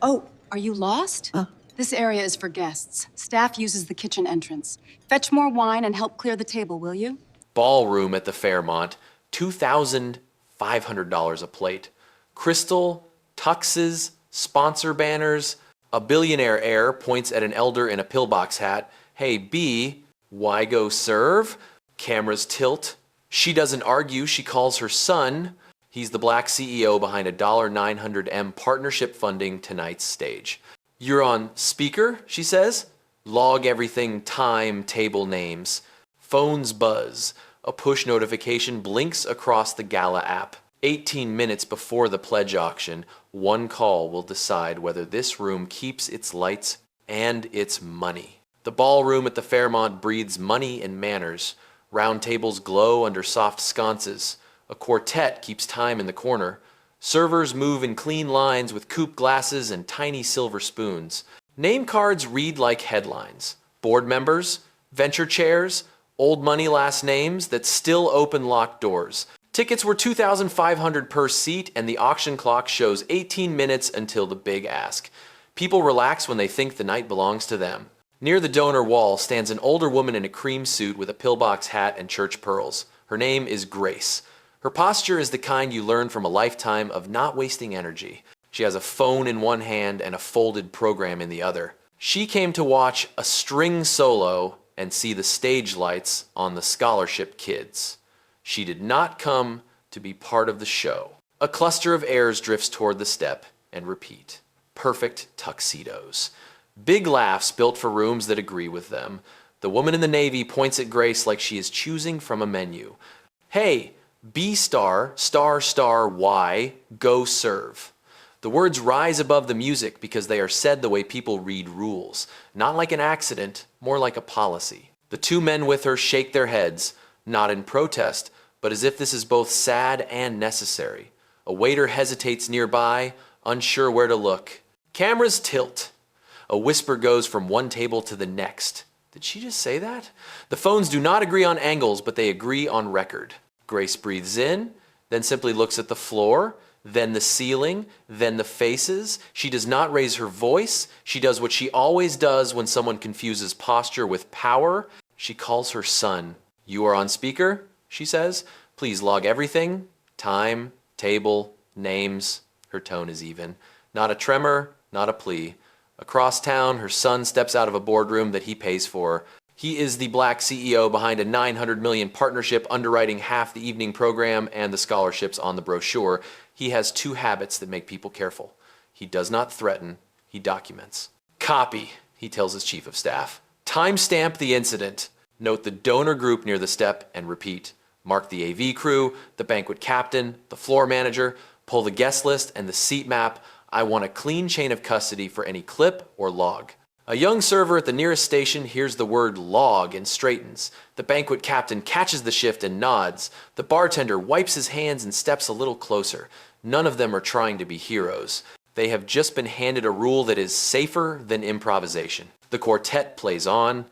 Oh, are you lost? This area is for guests. Staff uses the kitchen entrance. Fetch more wine and help clear the table, will you? Ballroom at the Fairmont, $2,500 a plate. Crystal, tuxes, sponsor banners. A billionaire heir points at an elder in a pillbox hat. Hey, B, why go serve? Cameras tilt. She doesn't argue, she calls her son. He's the black CEO behind a $900M partnership funding tonight's stage. You're on speaker, she says. Log everything, time, table names. Phones buzz. A push notification blinks across the gala app. 18 minutes before the pledge auction, one call will decide whether this room keeps its lights and its money. The ballroom at the Fairmont breathes money and manners. Round tables glow under soft sconces. A quartet keeps time in the corner. Servers move in clean lines with coupe glasses and tiny silver spoons. Name cards read like headlines. Board members, venture chairs, old money last names that still open locked doors. Tickets were $2,500 per seat, and the auction clock shows 18 minutes until the big ask. People relax when they think the night belongs to them. Near the donor wall stands an older woman in a cream suit with a pillbox hat and church pearls. Her name is Grace. Her posture is the kind you learn from a lifetime of not wasting energy. She has a phone in one hand and a folded program in the other. She came to watch a string solo and see the stage lights on the scholarship kids. She did not come to be part of the show. A cluster of heirs drifts toward the step and repeat. Perfect tuxedos. Big laughs built for rooms that agree with them. The woman in the navy points at Grace like she is choosing from a menu. Hey, B star, star, star, Y, go serve. The words rise above the music because they are said the way people read rules. Not like an accident, more like a policy. The two men with her shake their heads, not in protest, but as if this is both sad and necessary. A waiter hesitates nearby, unsure where to look. Cameras tilt. A whisper goes from one table to the next. Did she just say that? The phones do not agree on angles, but they agree on record. Grace breathes in, then simply looks at the floor, then the ceiling, then the faces. She does not raise her voice. She does what she always does when someone confuses posture with power. She calls her son. You are on speaker, she says. Please log everything. Time, table, names. Her tone is even. Not a tremor, not a plea. Across town, her son steps out of a boardroom that he pays for. He is the black CEO behind a $900 million partnership underwriting half the evening program and the scholarships on the brochure. He has two habits that make people careful. He does not threaten, he documents. Copy, he tells his chief of staff. Timestamp the incident. Note the donor group near the step and repeat. Mark the AV crew, the banquet captain, the floor manager, pull the guest list and the seat map. I want a clean chain of custody for any clip or log. A young server at the nearest station hears the word log and straightens. The banquet captain catches the shift and nods. The bartender wipes his hands and steps a little closer. None of them are trying to be heroes. They have just been handed a rule that is safer than improvisation. The quartet plays on.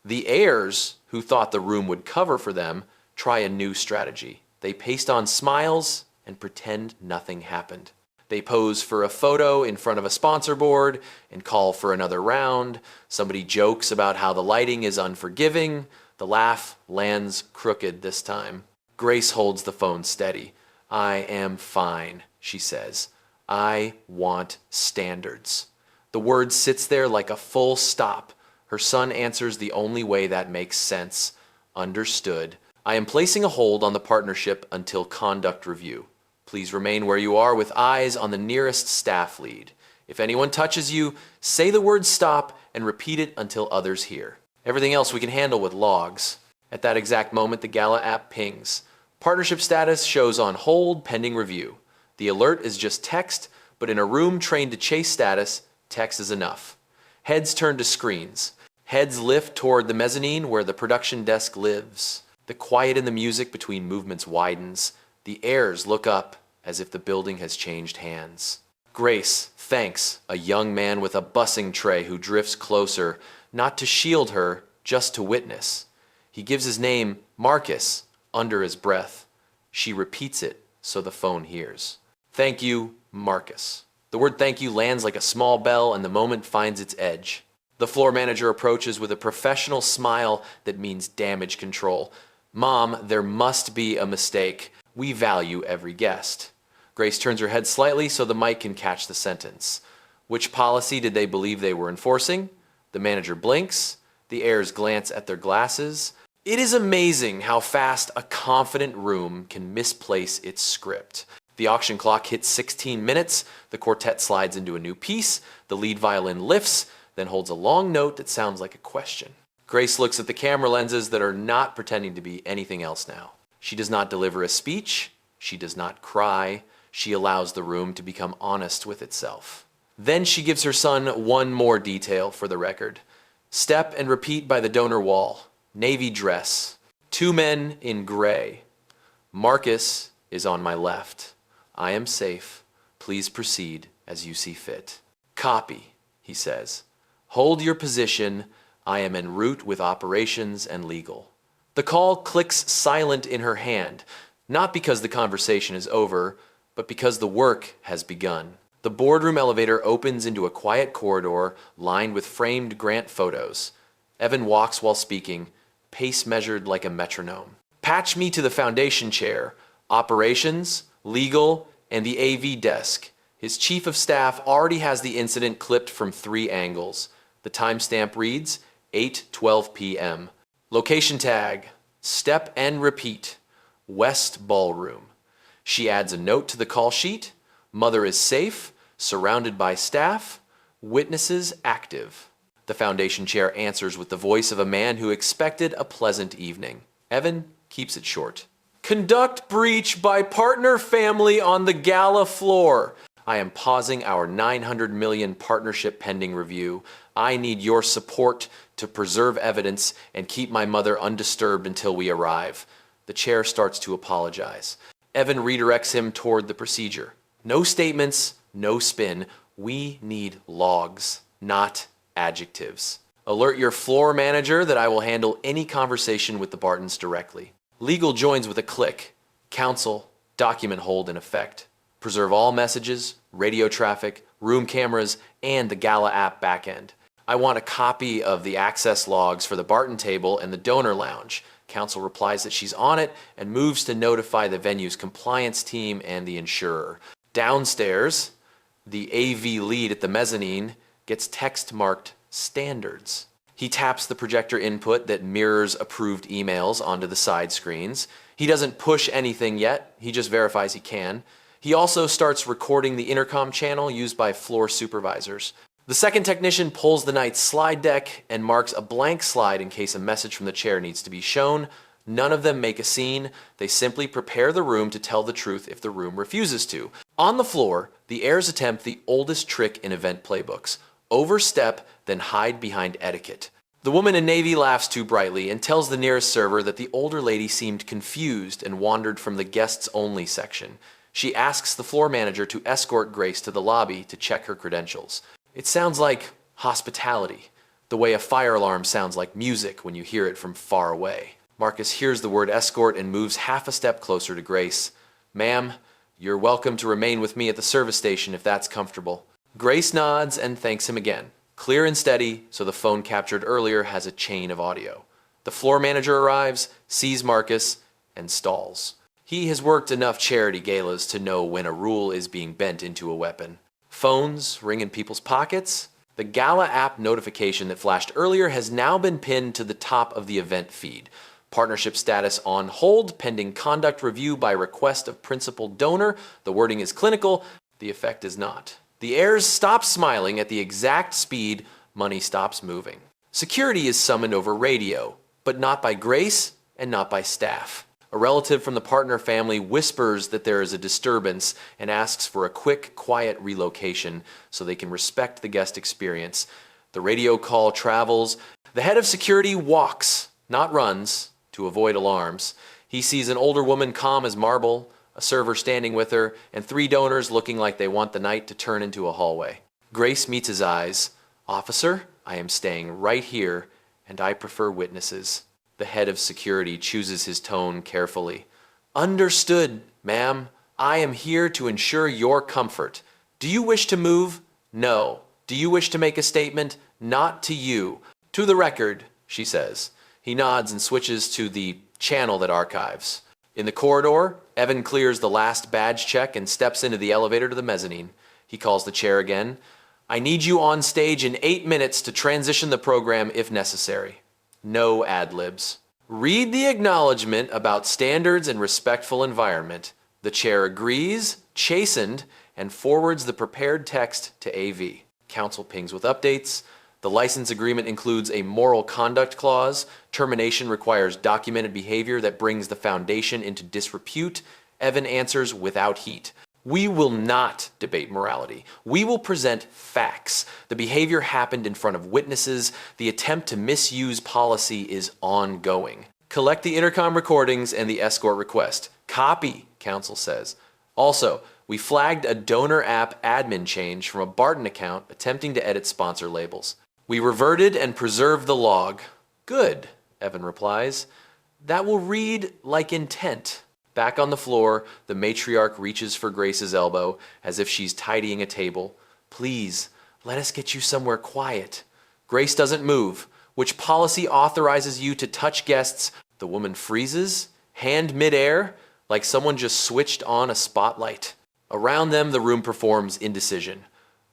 The heirs, who thought the room would cover for them, try a new strategy. They paste on smiles and pretend nothing happened. They pose for a photo in front of a sponsor board and call for another round. Somebody jokes about how the lighting is unforgiving. The laugh lands crooked this time. Grace holds the phone steady. I am fine, she says. I want standards. The word sits there like a full stop. Her son answers the only way that makes sense. Understood. I am placing a hold on the partnership until conduct review. Please remain where you are with eyes on the nearest staff lead. If anyone touches you, say the word stop and repeat it until others hear. Everything else we can handle with logs. At that exact moment, the Gala app pings. Partnership status shows on hold pending review. The alert is just text, but in a room trained to chase status, text is enough. Heads turn to screens. Heads lift toward the mezzanine where the production desk lives. The quiet in the music between movements widens. The heirs look up as if the building has changed hands. Grace thanks a young man with a bussing tray who drifts closer, not to shield her, just to witness. He gives his name, Marcus, under his breath. She repeats it so the phone hears. Thank you, Marcus. The word thank you lands like a small bell and the moment finds its edge. The floor manager approaches with a professional smile that means damage control. Mom, there must be a mistake. We value every guest. Grace turns her head slightly so the mic can catch the sentence. Which policy did they believe they were enforcing? The manager blinks. The heirs glance at their glasses. It is amazing how fast a confident room can misplace its script. The auction clock hits 16 minutes. The quartet slides into a new piece. The lead violin lifts, then holds a long note that sounds like a question. Grace looks at the camera lenses that are not pretending to be anything else now. She does not deliver a speech. She does not cry. She allows the room to become honest with itself. Then she gives her son one more detail for the record. Step and repeat by the donor wall. Navy dress. 2 men in gray. Marcus is on my left. I am safe. Please proceed as you see fit. Copy, he says. Hold your position. I am en route with operations and legal. The call clicks silent in her hand, not because the conversation is over, but because the work has begun. The boardroom elevator opens into a quiet corridor lined with framed Grant photos. Evan walks while speaking, pace measured like a metronome. Patch me to the foundation chair, operations, legal, and the AV desk. His chief of staff already has the incident clipped from 3 angles. The timestamp reads 8:12 p.m. Location tag, step and repeat, West Ballroom. She adds a note to the call sheet. Mother is safe, surrounded by staff, witnesses active. The foundation chair answers with the voice of a man who expected a pleasant evening. Evan keeps it short. Conduct breach by partner family on the gala floor. I am pausing our $900 million partnership pending review. I need your support to preserve evidence and keep my mother undisturbed until we arrive. The chair starts to apologize. Evan redirects him toward the procedure. No statements, no spin. We need logs, not adjectives. Alert your floor manager that I will handle any conversation with the Bartons directly. Legal joins with a click. Counsel, document hold in effect. Preserve all messages, radio traffic, room cameras, and the Gala app backend. I want a copy of the access logs for the Barton table and the donor lounge. Counsel replies that she's on it and moves to notify the venue's compliance team and the insurer. Downstairs, the AV lead at the mezzanine gets text marked standards. He taps the projector input that mirrors approved emails onto the side screens. He doesn't push anything yet, he just verifies he can. He also starts recording the intercom channel used by floor supervisors. The second technician pulls the night's slide deck and marks a blank slide in case a message from the chair needs to be shown. None of them make a scene. They simply prepare the room to tell the truth if the room refuses to. On the floor, the heirs attempt the oldest trick in event playbooks. Overstep, then hide behind etiquette. The woman in navy laughs too brightly and tells the nearest server that the older lady seemed confused and wandered from the guests only section. She asks the floor manager to escort Grace to the lobby to check her credentials. It sounds like hospitality, the way a fire alarm sounds like music when you hear it from far away. Marcus hears the word escort and moves half a step closer to Grace. Ma'am, you're welcome to remain with me at the service station if that's comfortable. Grace nods and thanks him again. Clear and steady, so the phone captured earlier has a chain of audio. The floor manager arrives, sees Marcus, and stalls. He has worked enough charity galas to know when a rule is being bent into a weapon. Phones ring in people's pockets. The Gala app notification that flashed earlier has now been pinned to the top of the event feed. Partnership status on hold, pending conduct review by request of principal donor. The wording is clinical, the effect is not. The heirs stop smiling at the exact speed money stops moving. Security is summoned over radio, but not by Grace and not by staff. A relative from the partner family whispers that there is a disturbance and asks for a quick, quiet relocation so they can respect the guest experience. The radio call travels. The head of security walks, not runs, to avoid alarms. He sees an older woman calm as marble, a server standing with her, and 3 donors looking like they want the night to turn into a hallway. Grace meets his eyes. Officer, I am staying right here, and I prefer witnesses. The head of security chooses his tone carefully. Understood, ma'am. I am here to ensure your comfort. Do you wish to move? No. Do you wish to make a statement? Not to you. To the record, she says. He nods and switches to the channel that archives. In the corridor, Evan clears the last badge check and steps into the elevator to the mezzanine. He calls the chair again. I need you on stage in 8 minutes to transition the program if necessary. No ad-libs. Read the acknowledgement about standards and respectful environment. The chair agrees, chastened, and forwards the prepared text to AV. Council pings with updates. The license agreement includes a moral conduct clause. Termination requires documented behavior that brings the foundation into disrepute. Evan answers without heat. We will not debate morality. We will present facts. The behavior happened in front of witnesses. The attempt to misuse policy is ongoing. Collect the intercom recordings and the escort request. Copy, council says. Also, we flagged a donor app admin change from a Barton account attempting to edit sponsor labels. We reverted and preserved the log. Good, Evan replies. That will read like intent. Back on the floor, the matriarch reaches for Grace's elbow as if she's tidying a table. Please, let us get you somewhere quiet. Grace doesn't move. Which policy authorizes you to touch guests? The woman freezes, hand midair, like someone just switched on a spotlight. Around them, the room performs indecision.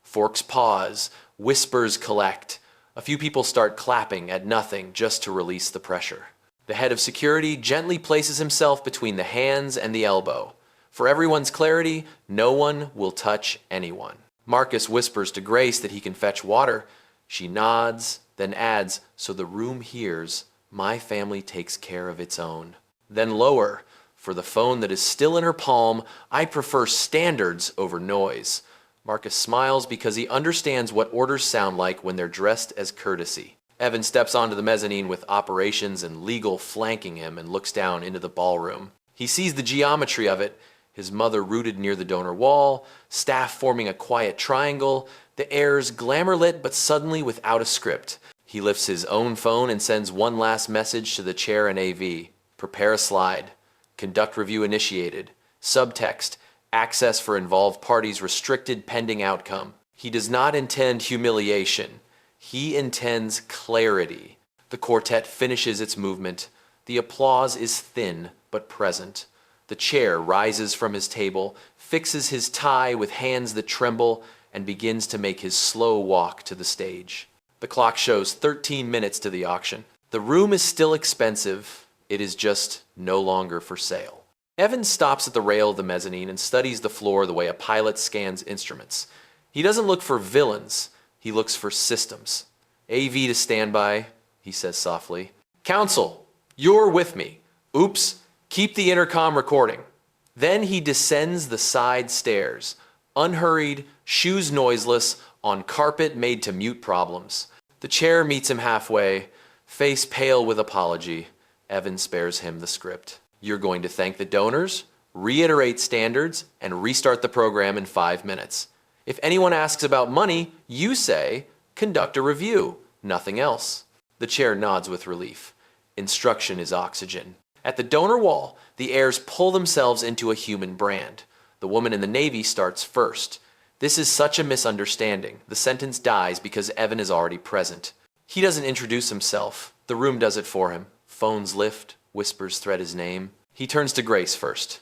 Forks pause, whispers collect. A few people start clapping at nothing just to release the pressure. The head of security gently places himself between the hands and the elbow. For everyone's clarity, no one will touch anyone. Marcus whispers to Grace that he can fetch water. She nods, then adds, so the room hears, my family takes care of its own. Then lower, for the phone that is still in her palm, I prefer standards over noise. Marcus smiles because he understands what orders sound like when they're dressed as courtesy. Evan steps onto the mezzanine with operations and legal flanking him and looks down into the ballroom. He sees the geometry of it, his mother rooted near the donor wall, staff forming a quiet triangle, the airs glamour-lit but suddenly without a script. He lifts his own phone and sends one last message to the chair and AV. Prepare a slide. Conduct review initiated. Subtext. Access for involved parties restricted pending outcome. He does not intend humiliation. He intends clarity. The quartet finishes its movement. The applause is thin but present. The chair rises from his table, fixes his tie with hands that tremble, and begins to make his slow walk to the stage. The clock shows 13 minutes to the auction. The room is still expensive. It is just no longer for sale. Evan stops at the rail of the mezzanine and studies the floor the way a pilot scans instruments. He doesn't look for villains. He looks for systems. AV to standby, he says softly. Council, you're with me. Oops, keep the intercom recording. Then he descends the side stairs, unhurried, shoes noiseless, on carpet made to mute problems. The chair meets him halfway, face pale with apology. Evan spares him the script. You're going to thank the donors, reiterate standards, and restart the program in 5 minutes. If anyone asks about money, you say, conduct a review, nothing else. The chair nods with relief. Instruction is oxygen. At the donor wall, the heirs pull themselves into a human brand. The woman in the Navy starts first. This is such a misunderstanding. The sentence dies because Evan is already present. He doesn't introduce himself. The room does it for him. Phones lift, whispers thread his name. He turns to Grace first.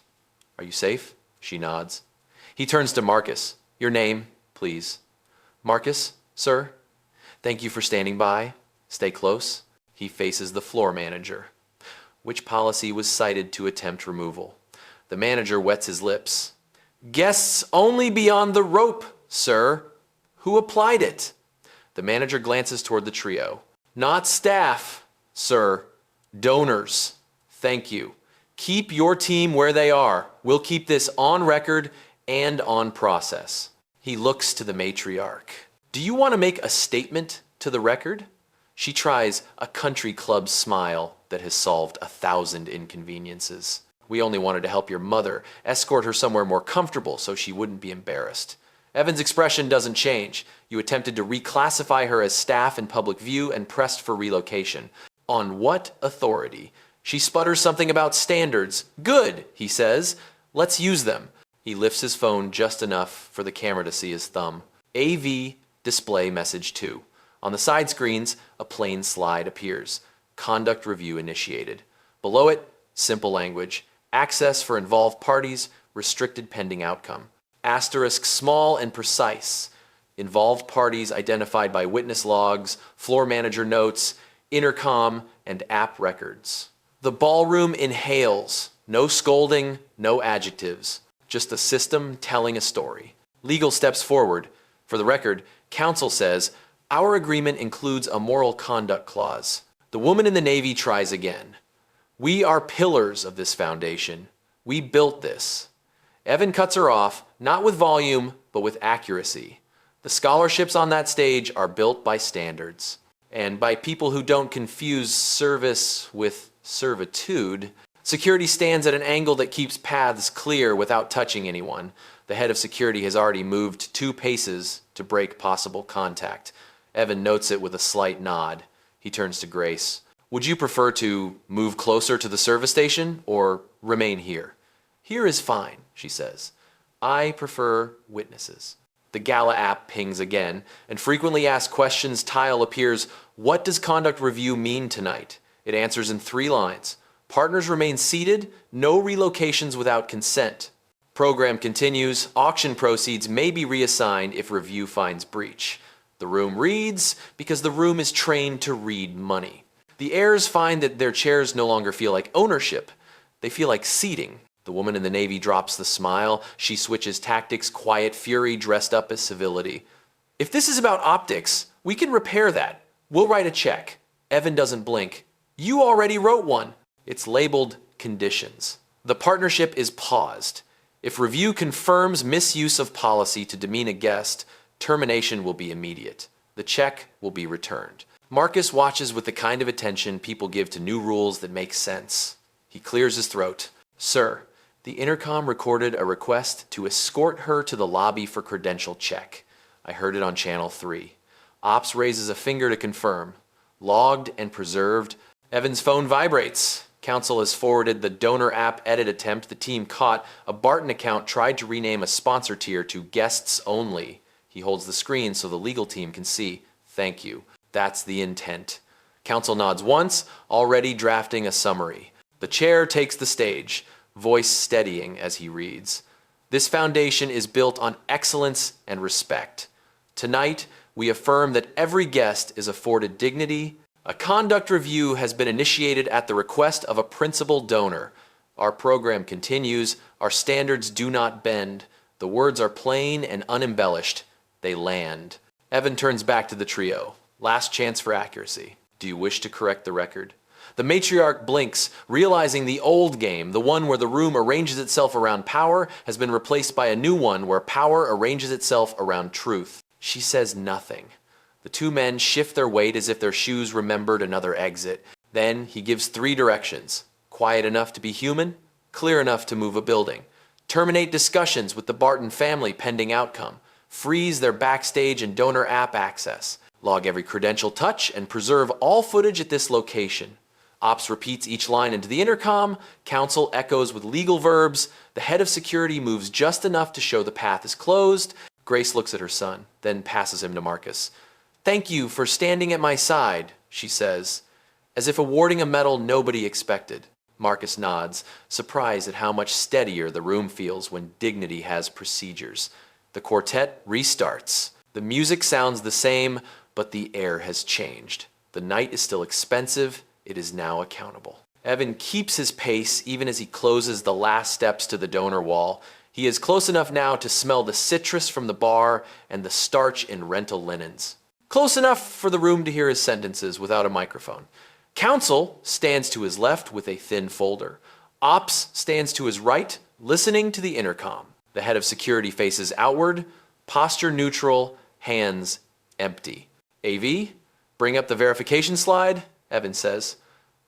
Are you safe? She nods. He turns to Marcus. Your name, please. Marcus, sir. Thank you for standing by. Stay close. He faces the floor manager. Which policy was cited to attempt removal? The manager wets his lips. Guests only beyond the rope, sir. Who applied it? The manager glances toward the trio. Not staff, sir. Donors. Thank you. Keep your team where they are. We'll keep this on record and on process. He looks to the matriarch. Do you want to make a statement to the record? She tries a country club smile that has solved 1,000 inconveniences. We only wanted to help your mother, escort her somewhere more comfortable so she wouldn't be embarrassed. Evan's expression doesn't change. You attempted to reclassify her as staff in public view and pressed for relocation. On what authority? She sputters something about standards. Good, he says. Let's use them. He lifts his phone just enough for the camera to see his thumb. AV display message 2. On the side screens, a plain slide appears. Conduct review initiated. Below it, simple language. Access for involved parties, restricted pending outcome. Asterisk small and precise. Involved parties identified by witness logs, floor manager notes, intercom, and app records. The ballroom inhales. No scolding, no adjectives. Just a system telling a story. Legal steps forward. For the record, counsel says, our agreement includes a moral conduct clause. The woman in the Navy tries again. We are pillars of this foundation. We built this. Evan cuts her off, not with volume, but with accuracy. The scholarships on that stage are built by standards, and by people who don't confuse service with servitude. Security stands at an angle that keeps paths clear without touching anyone. The head of security has already moved 2 paces to break possible contact. Evan notes it with a slight nod. He turns to Grace. Would you prefer to move closer to the service station or remain here? Here is fine, she says. I prefer witnesses. The Gala app pings again, and frequently asked questions tile appears. What does conduct review mean tonight? It answers in 3 lines. Partners remain seated, no relocations without consent. Program continues. Auction proceeds may be reassigned if review finds breach. The room reads because the room is trained to read money. The heirs find that their chairs no longer feel like ownership. They feel like seating. The woman in the Navy drops the smile. She switches tactics, quiet fury dressed up as civility. If this is about optics, we can repair that. We'll write a check. Evan doesn't blink. You already wrote one. It's labeled conditions. The partnership is paused. If review confirms misuse of policy to demean a guest, termination will be immediate. The check will be returned. Marcus watches with the kind of attention people give to new rules that make sense. He clears his throat. Sir, the intercom recorded a request to escort her to the lobby for credential check. I heard it on channel 3. Ops raises a finger to confirm. Logged and preserved. Evan's phone vibrates. Counsel has forwarded the donor app edit attempt the team caught. A Barton account tried to rename a sponsor tier to guests only. He holds the screen so the legal team can see. Thank you. That's the intent. Counsel nods once, already drafting a summary. The chair takes the stage, voice steadying as he reads. This foundation is built on excellence and respect. Tonight, we affirm that every guest is afforded dignity. A conduct review has been initiated at the request of a principal donor. Our program continues. Our standards do not bend. The words are plain and unembellished. They land. Evan turns back to the trio. Last chance for accuracy. Do you wish to correct the record? The matriarch blinks, realizing the old game, the one where the room arranges itself around power, has been replaced by a new one where power arranges itself around truth. She says nothing. The 2 men shift their weight as if their shoes remembered another exit. Then he gives 3 directions. Quiet enough to be human, clear enough to move a building. Terminate discussions with the Barton family pending outcome. Freeze their backstage and donor app access. Log every credential touch and preserve all footage at this location. Ops repeats each line into the intercom. Counsel echoes with legal verbs. The head of security moves just enough to show the path is closed. Grace looks at her son, then passes him to Marcus. Thank you for standing at my side, she says, as if awarding a medal nobody expected. Marcus nods, surprised at how much steadier the room feels when dignity has procedures. The quartet restarts. The music sounds the same, but the air has changed. The night is still expensive. It is now accountable. Evan keeps his pace even as he closes the last steps to the donor wall. He is close enough now to smell the citrus from the bar and the starch in rental linens. Close enough for the room to hear his sentences without a microphone. Counsel stands to his left with a thin folder. Ops stands to his right, listening to the intercom. The head of security faces outward, posture neutral, hands empty. AV, bring up the verification slide, Evan says.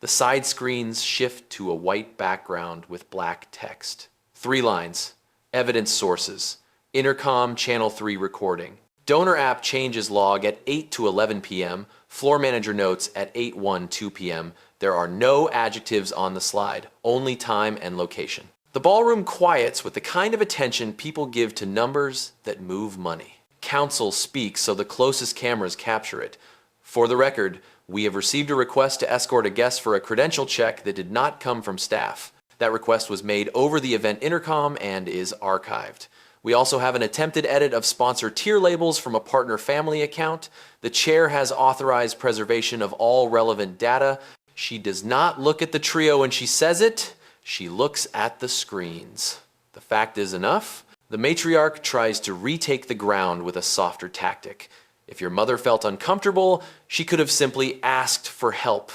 The side screens shift to a white background with black text. 3 lines. Evidence sources. Intercom channel 3 recording. Donor app changes log at 8 to 11 p.m. Floor manager notes at 8:02 p.m. There are no adjectives on the slide, only time and location. The ballroom quiets with the kind of attention people give to numbers that move money. Counsel speaks so the closest cameras capture it. For the record, we have received a request to escort a guest for a credential check that did not come from staff. That request was made over the event intercom and is archived. We also have an attempted edit of sponsor tier labels from a partner family account. The chair has authorized preservation of all relevant data. She does not look at the trio when she says it. She looks at the screens. The fact is enough. The matriarch tries to retake the ground with a softer tactic. If your mother felt uncomfortable, she could have simply asked for help.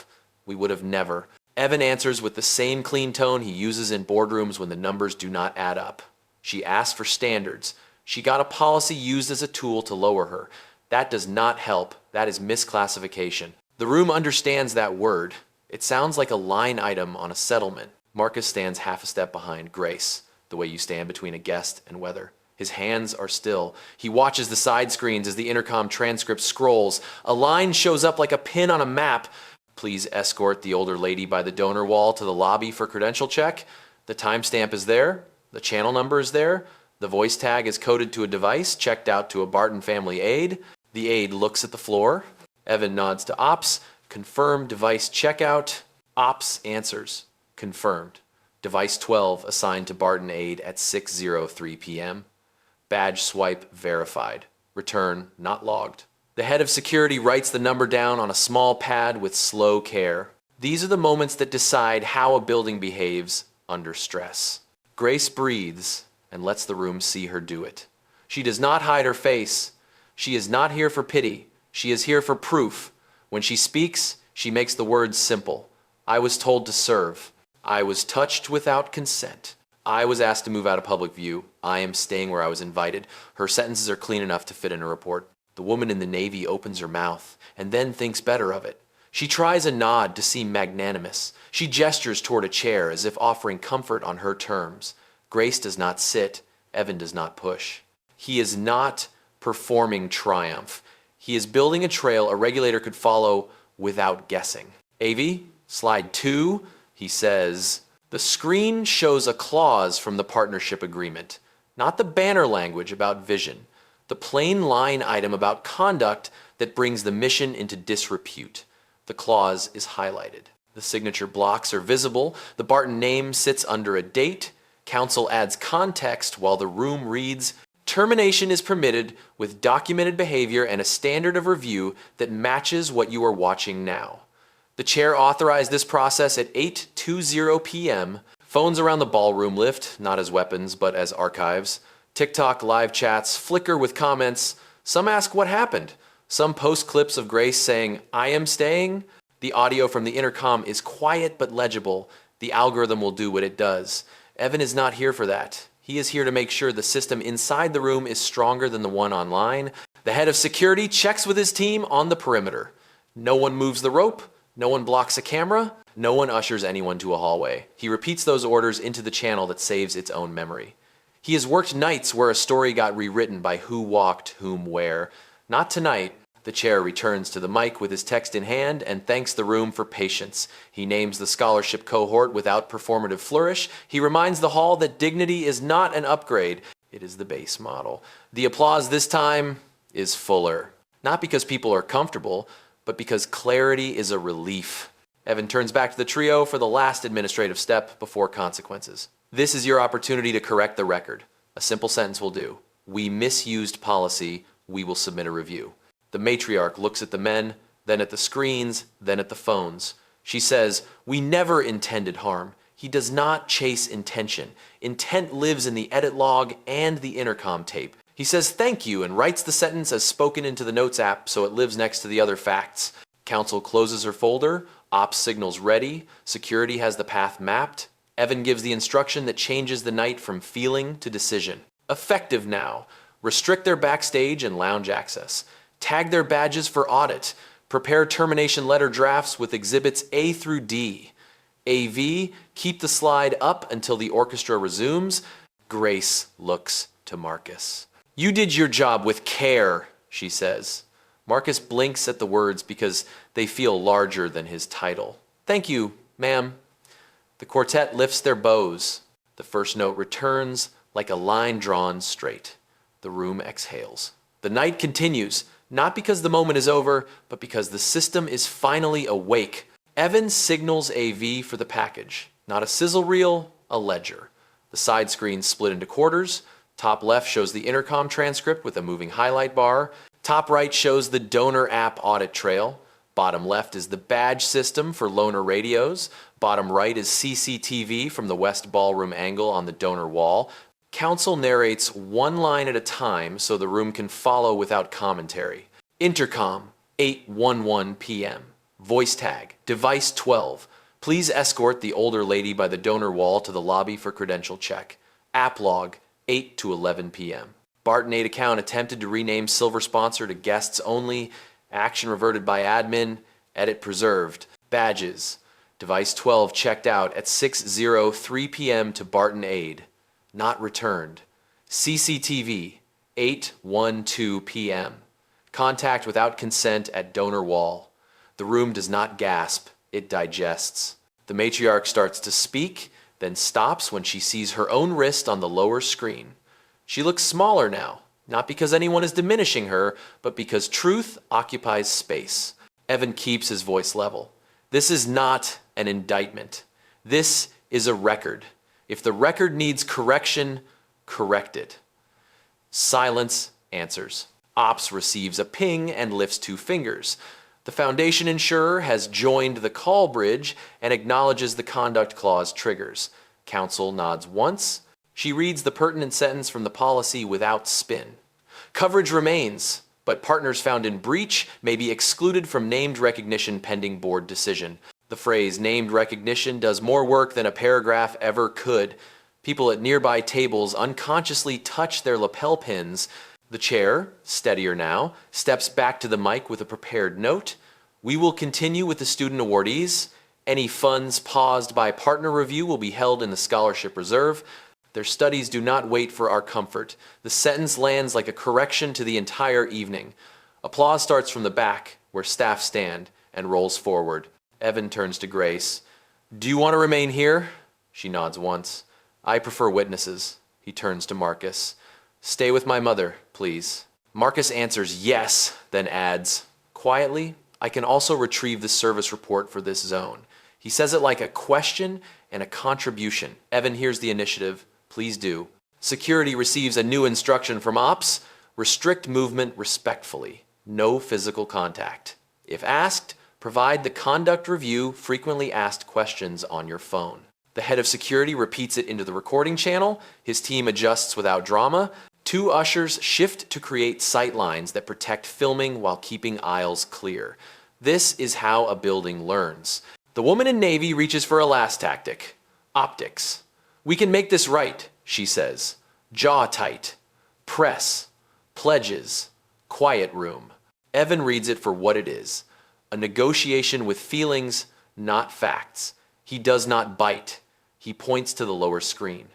We would have never. Evan answers with the same clean tone he uses in boardrooms when the numbers do not add up. She asked for standards. She got a policy used as a tool to lower her. That does not help. That is misclassification. The room understands that word. It sounds like a line item on a settlement. Marcus stands half a step behind Grace, the way you stand between a guest and weather. His hands are still. He watches the side screens as the intercom transcript scrolls. A line shows up like a pin on a map. Please escort the older lady by the donor wall to the lobby for credential check. The timestamp is there. The channel number is there. The voice tag is coded to a device checked out to a Barton family aide. The aide looks at the floor. Evan nods to Ops. Confirm device checkout. Ops answers. Confirmed. Device 12 assigned to Barton aide at 6:03 p.m. Badge swipe verified. Return not logged. The head of security writes the number down on a small pad with slow care. These are the moments that decide how a building behaves under stress. Grace breathes and lets the room see her do it. She does not hide her face. She is not here for pity. She is here for proof. When she speaks, she makes the words simple. I was told to serve. I was touched without consent. I was asked to move out of public view. I am staying where I was invited. Her sentences are clean enough to fit in a report. The woman in the Navy opens her mouth and then thinks better of it. She tries a nod to seem magnanimous. She gestures toward a chair as if offering comfort on her terms. Grace does not sit. Evan does not push. He is not performing triumph. He is building a trail a regulator could follow without guessing. AV, slide 2, he says, the screen shows a clause from the partnership agreement, not the banner language about vision, the plain line item about conduct that brings the mission into disrepute. The clause is highlighted. The signature blocks are visible. The Barton name sits under a date. Counsel adds context while the room reads, termination is permitted with documented behavior and a standard of review that matches what you are watching now. The chair authorized this process at 8:20 p.m. Phones around the ballroom lift, not as weapons, but as archives. TikTok live chats flicker with comments. Some ask what happened. Some post clips of Grace saying, I am staying. The audio from the intercom is quiet but legible. The algorithm will do what it does. Evan is not here for that. He is here to make sure the system inside the room is stronger than the one online. The head of security checks with his team on the perimeter. No one moves the rope. No one blocks a camera. No one ushers anyone to a hallway. He repeats those orders into the channel that saves its own memory. He has worked nights where a story got rewritten by who walked whom where. Not tonight. The chair returns to the mic with his text in hand and thanks the room for patience. He names the scholarship cohort without performative flourish. He reminds the hall that dignity is not an upgrade. It is the base model. The applause this time is fuller. Not because people are comfortable, but because clarity is a relief. Evan turns back to the trio for the last administrative step before consequences. This is your opportunity to correct the record. A simple sentence will do. We misused policy. We will submit a review. The matriarch looks at the men, then at the screens, then at the phones. She says, we never intended harm. He does not chase intention. Intent lives in the edit log and the intercom tape. He says thank you and writes the sentence as spoken into the notes app so it lives next to the other facts. Counsel closes her folder. Ops signals ready. Security has the path mapped. Evan gives the instruction that changes the night from feeling to decision. Effective now. Restrict their backstage and lounge access. Tag their badges for audit. Prepare termination letter drafts with exhibits A through D. AV, keep the slide up until the orchestra resumes. Grace looks to Marcus. You did your job with care, she says. Marcus blinks at the words because they feel larger than his title. Thank you, ma'am. The quartet lifts their bows. The first note returns like a line drawn straight. The room exhales. The night continues, not because the moment is over, but because the system is finally awake. Evan signals AV for the package. Not a sizzle reel, a ledger. The side screen split into quarters. Top left shows the intercom transcript with a moving highlight bar. Top right shows the donor app audit trail. Bottom left is the badge system for loaner radios. Bottom right is CCTV from the west ballroom angle on the donor wall. Counsel narrates one line at a time so the room can follow without commentary. Intercom, 8:11 p.m. Voice tag, device 12. Please escort the older lady by the donor wall to the lobby for credential check. App log, 8 to 11 p.m. Barton 8 account attempted to rename Silver Sponsor to guests only. Action reverted by admin. Edit preserved. Badges. Device 12 checked out at 6:03 p.m. to Barton Aid. Not returned. CCTV, 8:12 p.m. Contact without consent at donor wall. The room does not gasp, it digests. The matriarch starts to speak, then stops when she sees her own wrist on the lower screen. She looks smaller now, not because anyone is diminishing her, but because truth occupies space. Evan keeps his voice level. This is not an indictment. This is a record. If the record needs correction, correct it. Silence answers. Ops receives a ping and lifts 2 fingers. The Foundation insurer has joined the call bridge and acknowledges the conduct clause triggers. Counsel nods once. She reads the pertinent sentence from the policy without spin. Coverage remains, but partners found in breach may be excluded from named recognition pending board decision. The phrase named recognition does more work than a paragraph ever could. People at nearby tables unconsciously touch their lapel pins. The chair, steadier now, steps back to the mic with a prepared note. We will continue with the student awardees. Any funds paused by partner review will be held in the scholarship reserve. Their studies do not wait for our comfort. The sentence lands like a correction to the entire evening. Applause starts from the back, where staff stand, and rolls forward. Evan turns to Grace. Do you want to remain here? She nods once. I prefer witnesses. He turns to Marcus. Stay with my mother, please. Marcus answers yes, then adds, quietly, I can also retrieve the service report for this zone. He says it like a question and a contribution. Evan hears the initiative. Please do. Security receives a new instruction from Ops. Restrict movement respectfully. No physical contact. If asked, provide the conduct review frequently asked questions on your phone. The head of security repeats it into the recording channel. His team adjusts without drama. 2 ushers shift to create sight lines that protect filming while keeping aisles clear. This is how a building learns. The woman in navy reaches for a last tactic. Optics. We can make this right, she says. Jaw tight. Press. Pledges. Quiet room. Evan reads it for what it is. A negotiation with feelings, not facts. He does not bite. He points to the lower screen.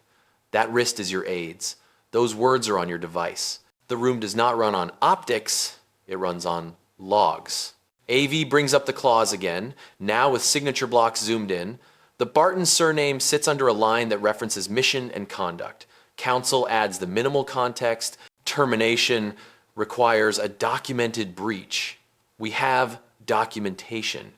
That wrist is your aids. Those words are on your device. The room does not run on optics, it runs on logs. AV brings up the clause again, now with signature blocks zoomed in. The Barton surname sits under a line that references mission and conduct. Counsel adds the minimal context. Termination requires a documented breach. We have documentation.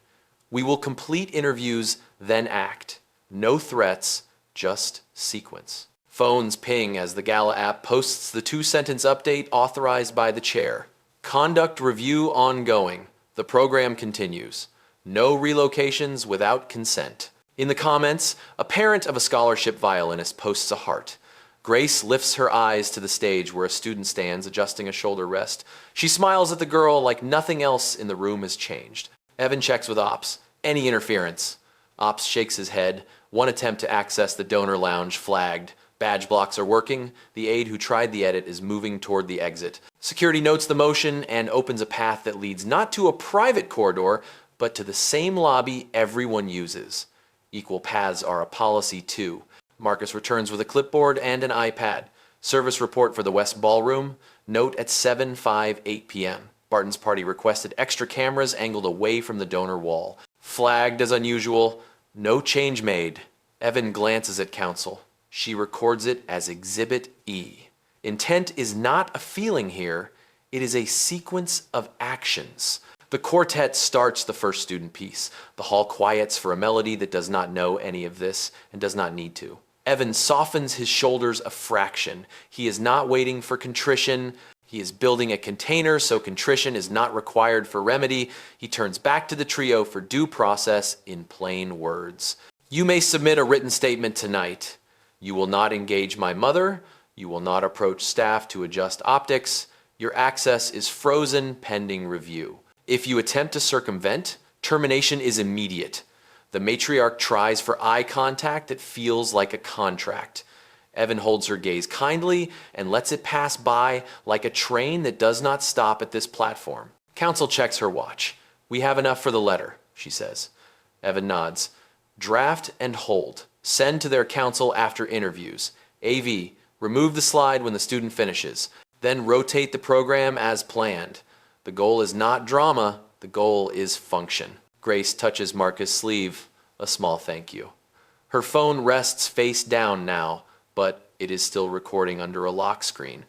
We will complete interviews, then act. No threats, just sequence. Phones ping as the Gala app posts the 2-sentence update authorized by the chair. Conduct review ongoing. The program continues. No relocations without consent. In the comments, a parent of a scholarship violinist posts a heart. Grace lifts her eyes to the stage where a student stands adjusting a shoulder rest. She smiles at the girl like nothing else in the room has changed. Evan checks with Ops. Any interference? Ops shakes his head. One attempt to access the donor lounge flagged. Badge blocks are working. The aide who tried the edit is moving toward the exit. Security notes the motion and opens a path that leads not to a private corridor, but to the same lobby everyone uses. Equal paths are a policy too. Marcus returns with a clipboard and an iPad. Service report for the West Ballroom. Note at 7:58 p.m. Barton's party requested extra cameras angled away from the donor wall. Flagged as unusual. No change made. Evan glances at Counsel. She records it as Exhibit E. Intent is not a feeling here, it is a sequence of actions. The quartet starts the first student piece. The hall quiets for a melody that does not know any of this and does not need to. Evan softens his shoulders a fraction. He is not waiting for contrition. He is building a container so contrition is not required for remedy. He turns back to the trio for due process in plain words. You may submit a written statement tonight. You will not engage my mother. You will not approach staff to adjust optics. Your access is frozen pending review. If you attempt to circumvent, termination is immediate. The matriarch tries for eye contact that feels like a contract. Evan holds her gaze kindly and lets it pass by like a train that does not stop at this platform. Counsel checks her watch. We have enough for the letter, she says. Evan nods. Draft and hold. Send to their counsel after interviews. AV, remove the slide when the student finishes. Then rotate the program as planned. The goal is not drama, the goal is function. Grace touches Marcus' sleeve, a small thank you. Her phone rests face down now, but it is still recording under a lock screen.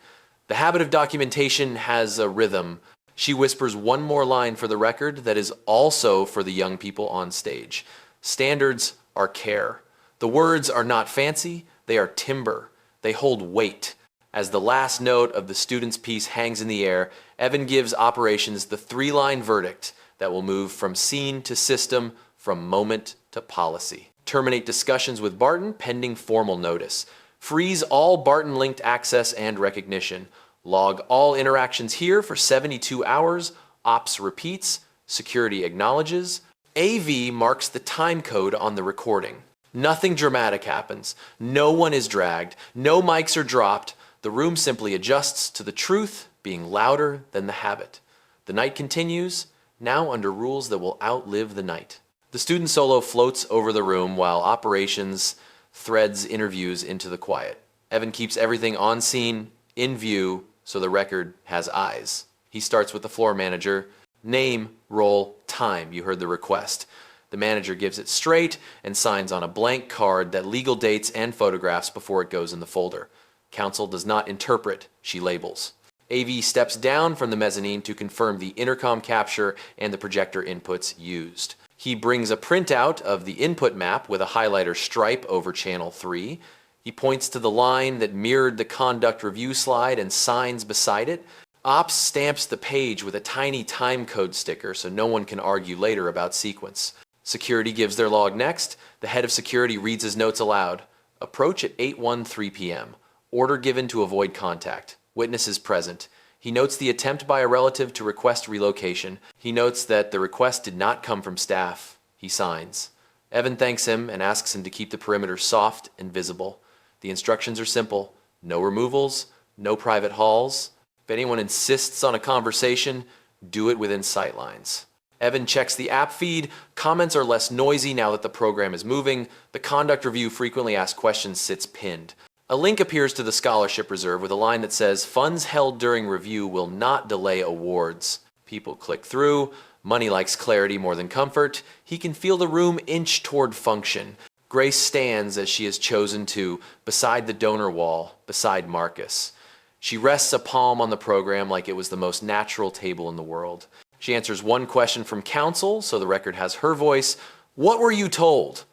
The habit of documentation has a rhythm. She whispers one more line for the record that is also for the young people on stage. Standards are care. The words are not fancy, they are timber. They hold weight. As the last note of the student's piece hangs in the air, Evan gives operations the three-line verdict that will move from scene to system, from moment to policy. Terminate discussions with Barton pending formal notice. Freeze all Barton-linked access and recognition. Log all interactions here for 72 hours. Ops repeats. Security acknowledges. AV marks the time code on the recording. Nothing dramatic happens. No one is dragged. No mics are dropped. The room simply adjusts to the truth being louder than the habit. The night continues, now under rules that will outlive the night. The student solo floats over the room while operations threads interviews into the quiet. Evan keeps everything on scene, in view, so the record has eyes. He starts with the floor manager. Name, role, time. You heard the request. The manager gives it straight and signs on a blank card that legal dates and photographs before it goes in the folder. Counsel does not interpret, she labels. AV steps down from the mezzanine to confirm the intercom capture and the projector inputs used. He brings a printout of the input map with a highlighter stripe over channel 3. He points to the line that mirrored the conduct review slide and signs beside it. Ops stamps the page with a tiny time code sticker so no one can argue later about sequence. Security gives their log next. The head of security reads his notes aloud. Approach at 8:13 p.m. Order given to avoid contact. Witnesses present. He notes the attempt by a relative to request relocation. He notes that the request did not come from staff. He signs. Evan thanks him and asks him to keep the perimeter soft and visible. The instructions are simple. No removals, no private halls. If anyone insists on a conversation, do it within sightlines. Evan checks the app feed. Comments are less noisy now that the program is moving. The conduct review frequently asked questions sits pinned. A link appears to the scholarship reserve with a line that says, funds held during review will not delay awards. People click through. Money likes clarity more than comfort. He can feel the room inch toward function. Grace stands as she has chosen to, beside the donor wall, beside Marcus. She rests a palm on the program like it was the most natural table in the world. She answers one question from counsel, so the record has her voice. What were you told?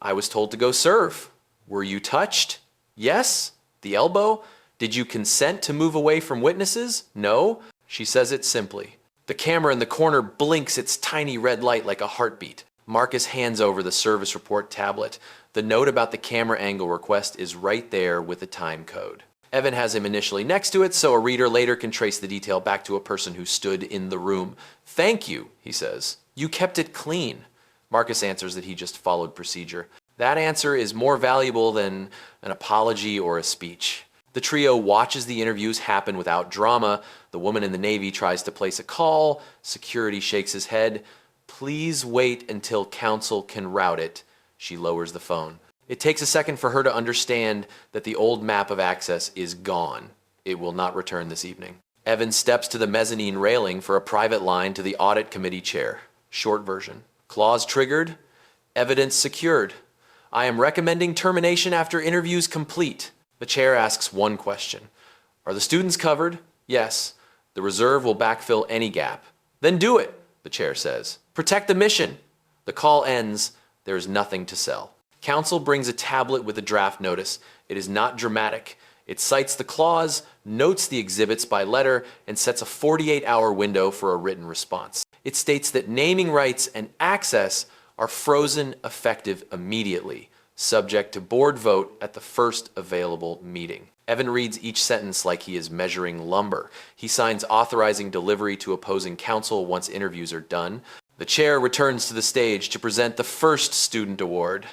I was told to go serve. Were you touched? Yes. The elbow? Did you consent to move away from witnesses? No. She says it simply. The camera in the corner blinks its tiny red light like a heartbeat. Marcus hands over the service report tablet. The note about the camera angle request is right there with the time code. Evan has him initially next to it, so a reader later can trace the detail back to a person who stood in the room. Thank you, he says. You kept it clean. Marcus answers that he just followed procedure. That answer is more valuable than an apology or a speech. The trio watches the interviews happen without drama. The woman in the Navy tries to place a call. Security shakes his head. Please wait until counsel can route it. She lowers the phone. It takes a second for her to understand that the old map of access is gone. It will not return this evening. Evan steps to the mezzanine railing for a private line to the audit committee chair. Short version. Clause triggered. Evidence secured. I am recommending termination after interviews complete. The chair asks one question. Are the students covered? Yes. The reserve will backfill any gap. Then do it, the chair says. Protect the mission. The call ends. There is nothing to sell. Counsel brings a tablet with a draft notice. It is not dramatic. It cites the clause, notes the exhibits by letter, and sets a 48-hour window for a written response. It states that naming rights and access are frozen effective immediately, subject to board vote at the first available meeting. Evan reads each sentence like he is measuring lumber. He signs authorizing delivery to opposing counsel once interviews are done. The chair returns to the stage to present the first student award.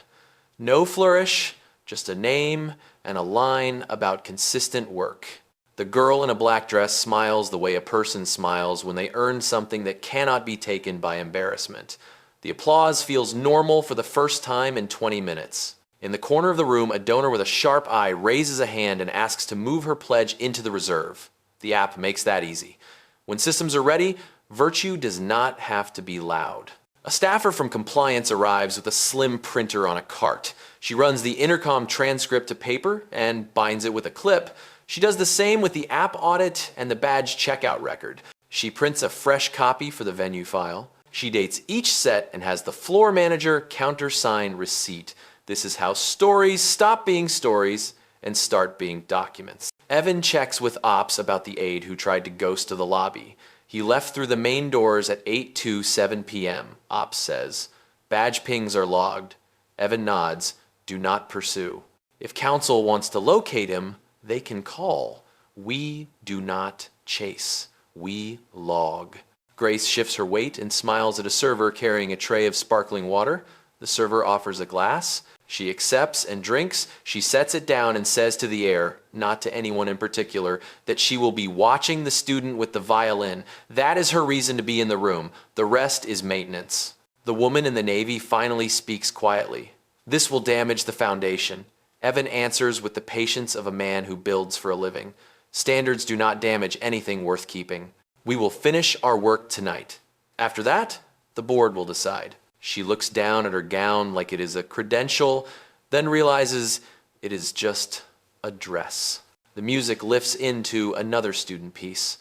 No flourish, just a name and a line about consistent work. The girl in a black dress smiles the way a person smiles when they earn something that cannot be taken by embarrassment. The applause feels normal for the first time in 20 minutes. In the corner of the room, a donor with a sharp eye raises a hand and asks to move her pledge into the reserve. The app makes that easy. When systems are ready, virtue does not have to be loud. A staffer from compliance arrives with a slim printer on a cart. She runs the intercom transcript to paper and binds it with a clip. She does the same with the app audit and the badge checkout record. She prints a fresh copy for the venue file. She dates each set and has the floor manager countersign receipt. This is how stories stop being stories and start being documents. Evan checks with Ops about the aide who tried to ghost to the lobby. He left through the main doors at 8:07 p.m., Ops says. Badge pings are logged. Evan nods. Do not pursue. If counsel wants to locate him, they can call. We do not chase. We log. Grace shifts her weight and smiles at a server carrying a tray of sparkling water. The server offers a glass. She accepts and drinks. She sets it down and says to the air, not to anyone in particular, that she will be watching the student with the violin. That is her reason to be in the room. The rest is maintenance. The woman in the Navy finally speaks quietly. This will damage the foundation. Evan answers with the patience of a man who builds for a living. Standards do not damage anything worth keeping. We will finish our work tonight. After that, the board will decide. She looks down at her gown like it is a credential, then realizes it is just a dress. The music lifts into another student piece.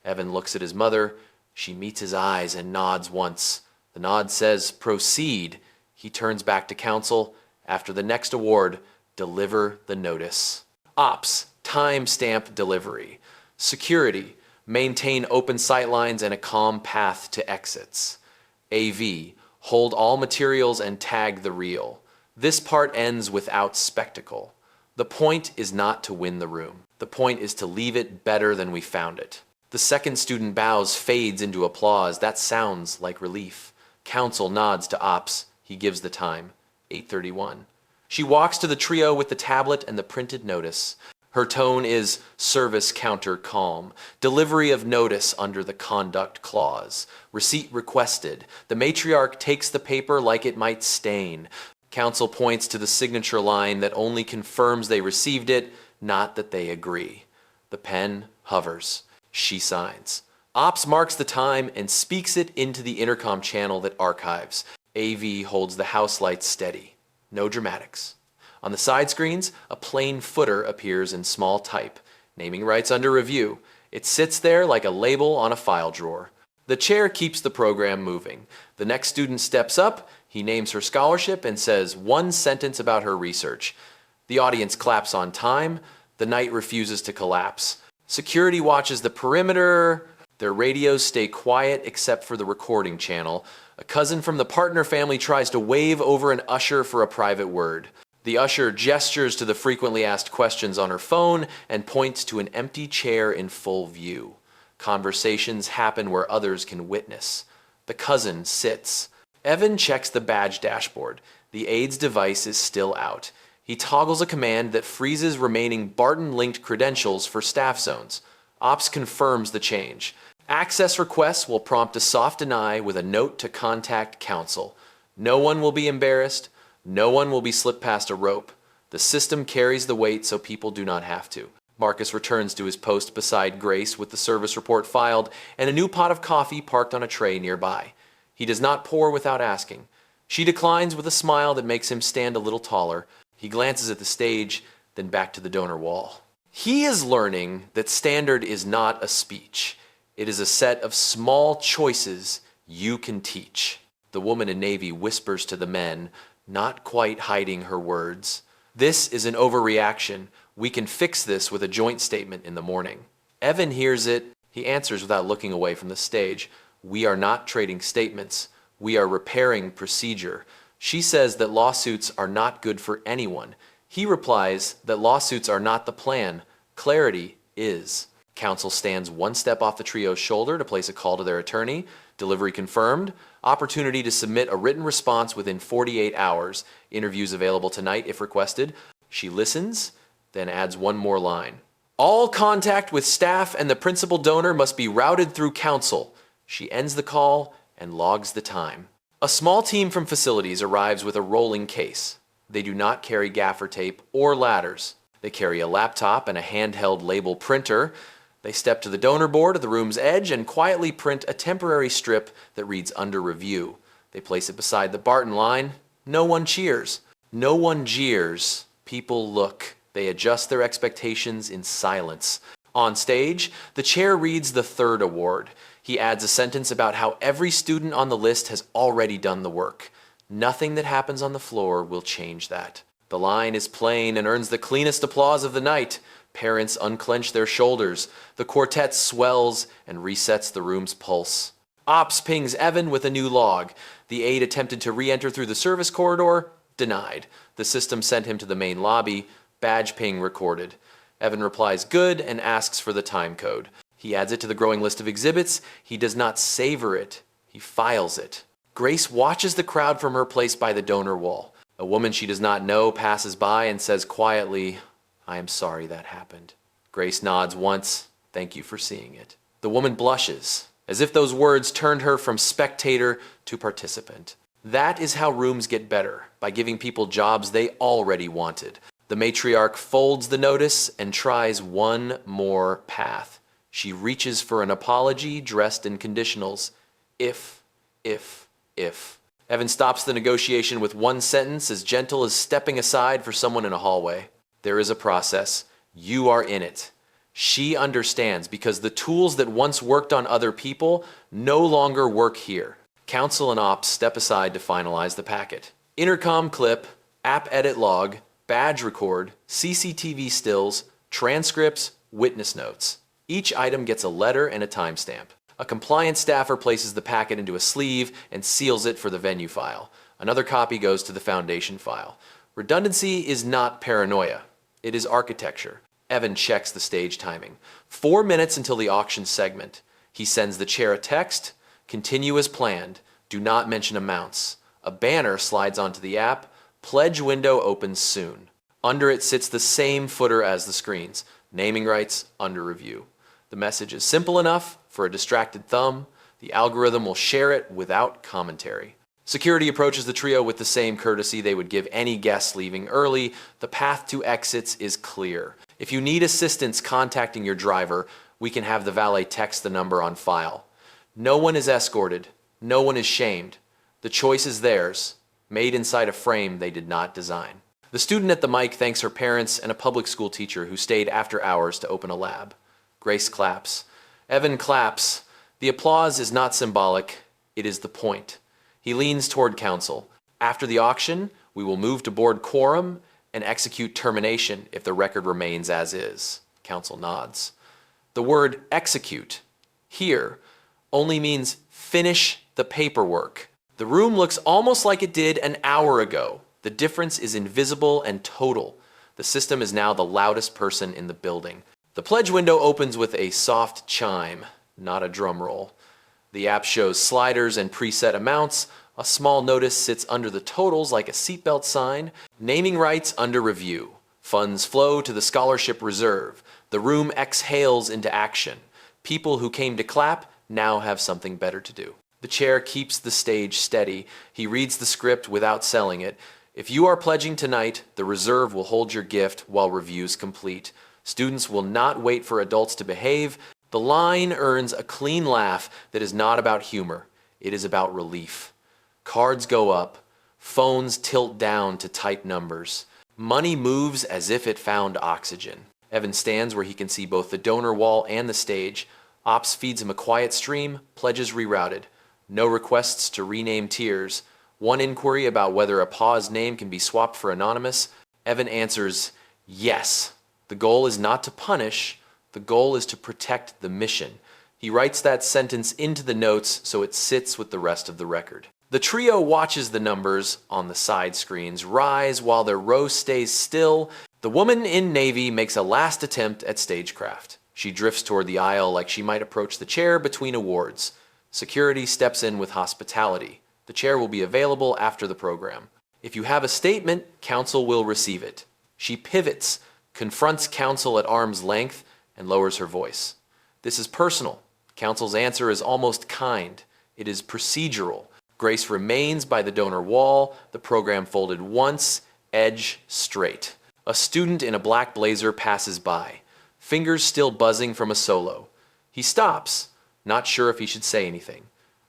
Evan looks at his mother. She meets his eyes and nods once. The nod says, proceed. He turns back to counsel. After the next award, deliver the notice. Ops, timestamp delivery. Security, maintain open sightlines and a calm path to exits. AV, hold all materials and tag the reel. This part ends without spectacle. The point is not to win the room. The point is to leave it better than we found it. The second student bows fades into applause. That sounds like relief. Counsel nods to Ops. He gives the time, 8:31. She walks to the trio with the tablet and the printed notice. Her tone is service counter calm. Delivery of notice under the conduct clause. Receipt requested. The matriarch takes the paper like it might stain. Counsel points to the signature line that only confirms they received it, not that they agree. The pen hovers. She signs. Ops marks the time and speaks it into the intercom channel that archives. AV holds the house lights steady. No dramatics. On the side screens, a plain footer appears in small type. Naming rights under review. It sits there like a label on a file drawer. The chair keeps the program moving. The next student steps up. He names her scholarship and says one sentence about her research. The audience claps on time. The night refuses to collapse. Security watches the perimeter. Their radios stay quiet except for the recording channel. A cousin from the partner family tries to wave over an usher for a private word. The usher gestures to the frequently asked questions on her phone and points to an empty chair in full view. Conversations happen where others can witness. The cousin sits. Evan checks the badge dashboard. The aide's device is still out. He toggles a command that freezes remaining Barton-linked credentials for staff zones. Ops confirms the change. Access requests will prompt a soft deny with a note to contact counsel. No one will be embarrassed. No one will be slipped past a rope. The system carries the weight so people do not have to. Marcus returns to his post beside Grace with the service report filed and a new pot of coffee parked on a tray nearby. He does not pour without asking. She declines with a smile that makes him stand a little taller. He glances at the stage, then back to the donor wall. He is learning that standard is not a speech. It is a set of small choices you can teach. The woman in navy whispers to the men, not quite hiding her words. This is an overreaction. We can fix this with a joint statement in the morning. Evan hears it. He answers without looking away from the stage. We are not trading statements. We are repairing procedure. She says that lawsuits are not good for anyone. He replies that lawsuits are not the plan. Clarity is. Counsel stands one step off the trio's shoulder to place a call to their attorney. Delivery confirmed. Opportunity to submit a written response within 48 hours. Interviews available tonight if requested. She listens, then adds one more line. All contact with staff and the principal donor must be routed through counsel. She ends the call and logs the time. A small team from facilities arrives with a rolling case. They do not carry gaffer tape or ladders. They carry a laptop and a handheld label printer. They step to the donor board at the room's edge and quietly print a temporary strip that reads under review. They place it beside the Barton line. No one cheers. No one jeers. People look. They adjust their expectations in silence. On stage, the chair reads the third award. He adds a sentence about how every student on the list has already done the work. Nothing that happens on the floor will change that. The line is plain and earns the cleanest applause of the night. Parents unclench their shoulders. The quartet swells and resets the room's pulse. Ops pings Evan with a new log. The aide attempted to re-enter through the service corridor. Denied. The system sent him to the main lobby. Badge ping recorded. Evan replies good and asks for the time code. He adds it to the growing list of exhibits. He does not savor it. He files it. Grace watches the crowd from her place by the donor wall. A woman she does not know passes by and says quietly, I am sorry that happened. Grace nods once. Thank you for seeing it. The woman blushes, as if those words turned her from spectator to participant. That is how rooms get better, by giving people jobs they already wanted. The matriarch folds the notice and tries one more path. She reaches for an apology dressed in conditionals. If. Evan stops the negotiation with one sentence as gentle as stepping aside for someone in a hallway. There is a process. You are in it. She understands because the tools that once worked on other people no longer work here. Counsel and ops step aside to finalize the packet. Intercom clip, app edit log, badge record, CCTV stills, transcripts, witness notes. Each item gets a letter and a timestamp. A compliance staffer places the packet into a sleeve and seals it for the venue file. Another copy goes to the foundation file. Redundancy is not paranoia. It is architecture. Evan checks the stage timing. 4 minutes until the auction segment. He sends the chair a text. Continue as planned. Do not mention amounts. A banner slides onto the app. Pledge window opens soon. Under it sits the same footer as the screens. Naming rights under review. The message is simple enough for a distracted thumb. The algorithm will share it without commentary. Security approaches the trio with the same courtesy they would give any guests leaving early. The path to exits is clear. If you need assistance contacting your driver, we can have the valet text the number on file. No one is escorted. No one is shamed. The choice is theirs, made inside a frame they did not design. The student at the mic thanks her parents and a public school teacher who stayed after hours to open a lab. Grace claps. Evan claps. The applause is not symbolic. It is the point. He leans toward counsel. After the auction, we will move to board quorum and execute termination if the record remains as is. Counsel nods. The word execute here only means finish the paperwork. The room looks almost like it did an hour ago. The difference is invisible and total. The system is now the loudest person in the building. The pledge window opens with a soft chime, not a drum roll. The app shows sliders and preset amounts. A small notice sits under the totals like a seatbelt sign. Naming rights under review. Funds flow to the scholarship reserve. The room exhales into action. People who came to clap now have something better to do. The chair keeps the stage steady. He reads the script without selling it. If you are pledging tonight, the reserve will hold your gift while review's complete. Students will not wait for adults to behave. The line earns a clean laugh that is not about humor. It is about relief. Cards go up. Phones tilt down to type numbers. Money moves as if it found oxygen. Evan stands where he can see both the donor wall and the stage. Ops feeds him a quiet stream, pledges rerouted. No requests to rename tiers. One inquiry about whether a paused name can be swapped for anonymous. Evan answers, yes. The goal is not to punish, the goal is to protect the mission. He writes that sentence into the notes so it sits with the rest of the record. The trio watches the numbers on the side screens rise while their row stays still. The woman in navy makes a last attempt at stagecraft. She drifts toward the aisle like she might approach the chair between awards. Security steps in with hospitality. The chair will be available after the program. If you have a statement, counsel will receive it. She pivots, confronts counsel at arm's length, and lowers her voice. This is personal. Counsel's answer is almost kind. It is procedural. Grace remains by the donor wall, the program folded once, edge straight. A student in a black blazer passes by, fingers still buzzing from a solo. He stops, not sure if he should say anything.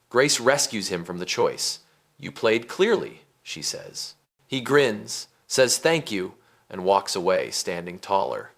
Grace rescues him from the choice. You played clearly, she says. He grins, says thank you, and walks away, standing taller.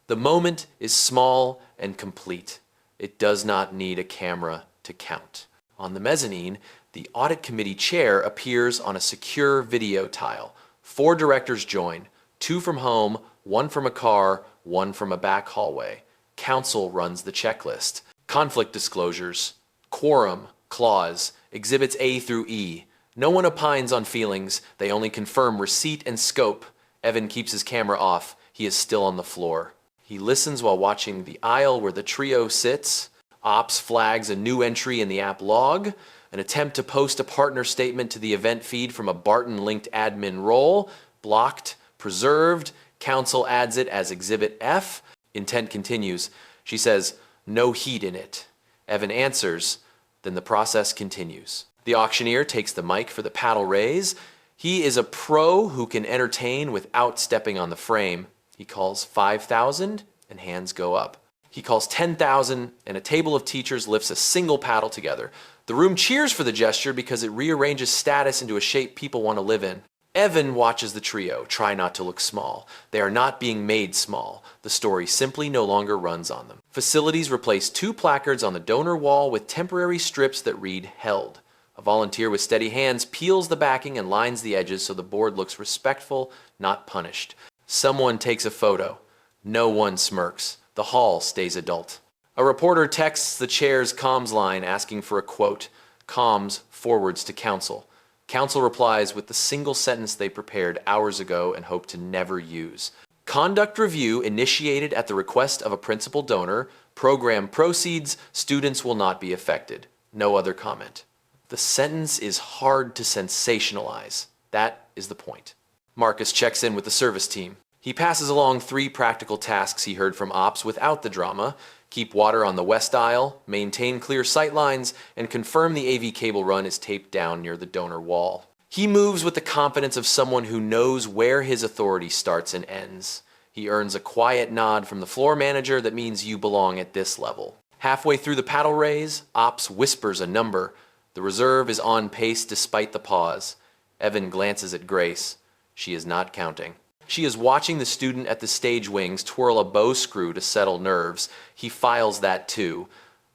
The moment is small and complete. It does not need a camera to count. On the mezzanine, the audit committee chair appears on a secure video tile. 4 directors join, 2 from home, 1 from a car, 1 from a back hallway. Counsel runs the checklist. Conflict disclosures, quorum, clause, exhibits A through E. No one opines on feelings, they only confirm receipt and scope. Evan keeps his camera off. He is still on the floor. He listens while watching the aisle where the trio sits. Ops flags a new entry in the app log. An attempt to post a partner statement to the event feed from a Barton-linked admin role. Blocked, preserved. Counsel adds it as Exhibit F. Intent continues. She says, no heat in it. Evan answers. Then the process continues. The auctioneer takes the mic for the paddle raise. He is a pro who can entertain without stepping on the frame. He calls 5,000 and hands go up. He calls 10,000 and a table of teachers lifts a single paddle together. The room cheers for the gesture because it rearranges status into a shape people want to live in. Evan watches the trio try not to look small. They are not being made small. The story simply no longer runs on them. Facilities replace 2 placards on the donor wall with temporary strips that read held. A volunteer with steady hands peels the backing and lines the edges so the board looks respectful, not punished. Someone takes a photo. No one smirks. The hall stays adult. A reporter texts the chair's comms line asking for a quote. Comms forwards to counsel. Counsel replies with the single sentence they prepared hours ago and hoped to never use. Conduct review initiated at the request of a principal donor. Program proceeds. Students will not be affected. No other comment. The sentence is hard to sensationalize. That is the point. Marcus checks in with the service team. He passes along 3 practical tasks he heard from Ops without the drama. Keep water on the west aisle, maintain clear sight lines, and confirm the AV cable run is taped down near the donor wall. He moves with the confidence of someone who knows where his authority starts and ends. He earns a quiet nod from the floor manager that means you belong at this level. Halfway through the paddle raise, Ops whispers a number. The reserve is on pace despite the pause. Evan glances at Grace. She is not counting. She is watching the student at the stage wings twirl a bow screw to settle nerves. He files that too.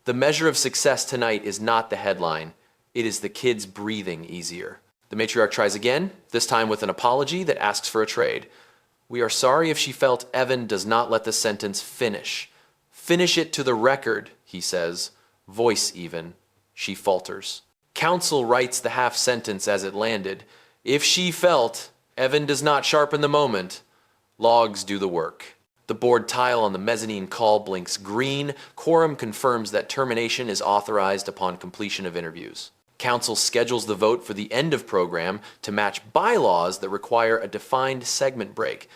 The measure of success tonight is not the headline. It is the kids breathing easier. The matriarch tries again, this time with an apology that asks for a trade. We are sorry if she felt Evan does not let the sentence finish. Finish it to the record, he says. Voice even. She falters. Counsel writes the half sentence as it landed. If she felt, Evan does not sharpen the moment. Logs do the work. The board tile on the mezzanine call blinks green. Quorum confirms that termination is authorized upon completion of interviews. Council schedules the vote for the end of program to match bylaws that require a defined segment break.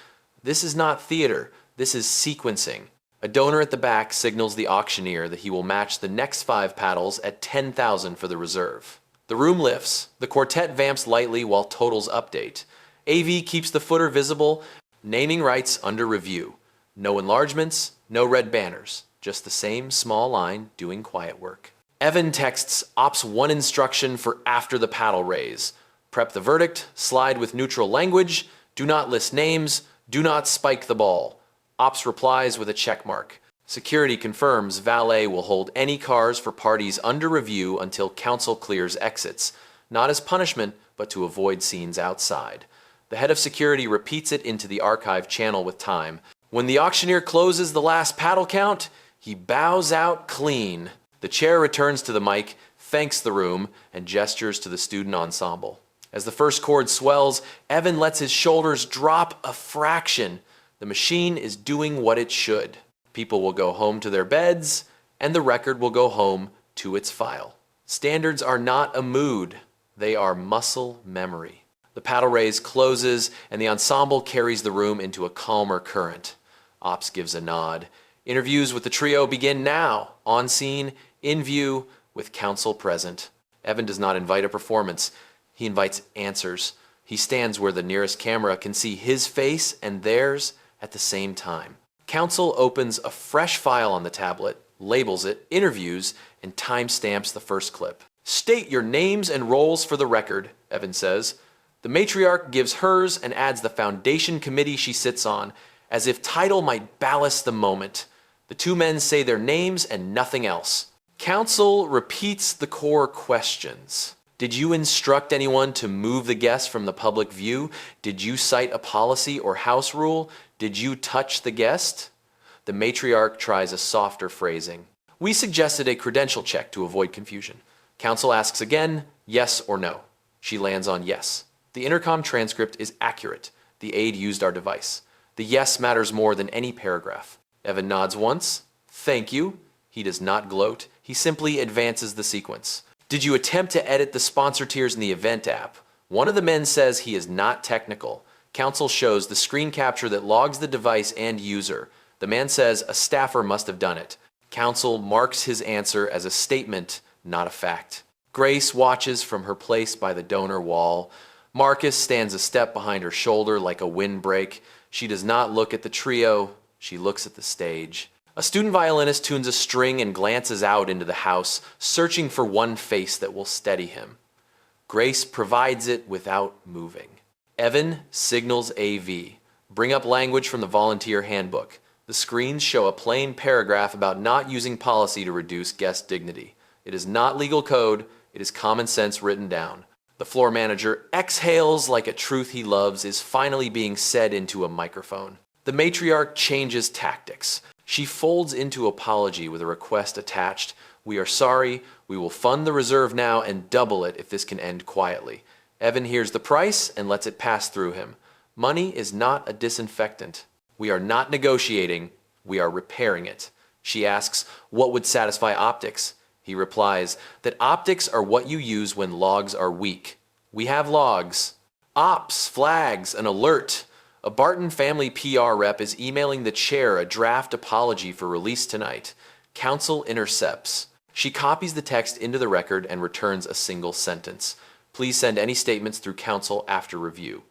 This is not theater. This is sequencing. A donor at the back signals the auctioneer that he will match the next 5 paddles at 10,000 for the reserve. The room lifts. The quartet vamps lightly while totals update. AV keeps the footer visible. Naming rights under review. No enlargements, no red banners. Just the same small line doing quiet work. Evan texts Ops 1 instruction for after the paddle raise. Prep the verdict, slide with neutral language, do not list names, do not spike the ball. Ops replies with a check mark. Security confirms valet will hold any cars for parties under review until council clears exits, not as punishment, but to avoid scenes outside. The head of security repeats it into the archive channel with time. When the auctioneer closes the last paddle count, he bows out clean. The chair returns to the mic, thanks the room, and gestures to the student ensemble. As the first chord swells, Evan lets his shoulders drop a fraction. The machine is doing what it should. People will go home to their beds, and the record will go home to its file. Standards are not a mood, they are muscle memory. The paddle raise closes, and the ensemble carries the room into a calmer current. Ops gives a nod. Interviews with the trio begin now, on scene, in view, with counsel present. Evan does not invite a performance. He invites answers. He stands where the nearest camera can see his face and theirs at the same time. Counsel opens a fresh file on the tablet, labels it, interviews, and timestamps the first clip. State your names and roles for the record, Evan says. The matriarch gives hers and adds the foundation committee she sits on, as if title might ballast the moment. The two men say their names and nothing else. Counsel repeats the core questions. Did you instruct anyone to move the guest from the public view? Did you cite a policy or house rule? Did you touch the guest? The matriarch tries a softer phrasing. We suggested a credential check to avoid confusion. Counsel asks again, yes or no. She lands on yes. The intercom transcript is accurate. The aide used our device. The yes matters more than any paragraph. Evan nods once. Thank you. He does not gloat. He simply advances the sequence. Did you attempt to edit the sponsor tiers in the event app? One of the men says he is not technical. Counsel shows the screen capture that logs the device and user. The man says a staffer must have done it. Counsel marks his answer as a statement, not a fact. Grace watches from her place by the donor wall. Marcus stands a step behind her shoulder like a windbreak. She does not look at the trio. She looks at the stage. A student violinist tunes a string and glances out into the house, searching for one face that will steady him. Grace provides it without moving. Evan signals AV. Bring up language from the volunteer handbook. The screens show a plain paragraph about not using policy to reduce guest dignity. It is not legal code, it is common sense written down. The floor manager exhales like a truth he loves is finally being said into a microphone. The matriarch changes tactics. She folds into apology with a request attached. We are sorry, we will fund the reserve now and double it if this can end quietly. Evan hears the price and lets it pass through him. Money is not a disinfectant. We are not negotiating, we are repairing it. She asks, what would satisfy optics? He replies that optics are what you use when logs are weak. We have logs. Ops, flags, an alert. A Barton family PR rep is emailing the chair a draft apology for release tonight. Counsel intercepts. She copies the text into the record and returns a single sentence. Please send any statements through counsel after review.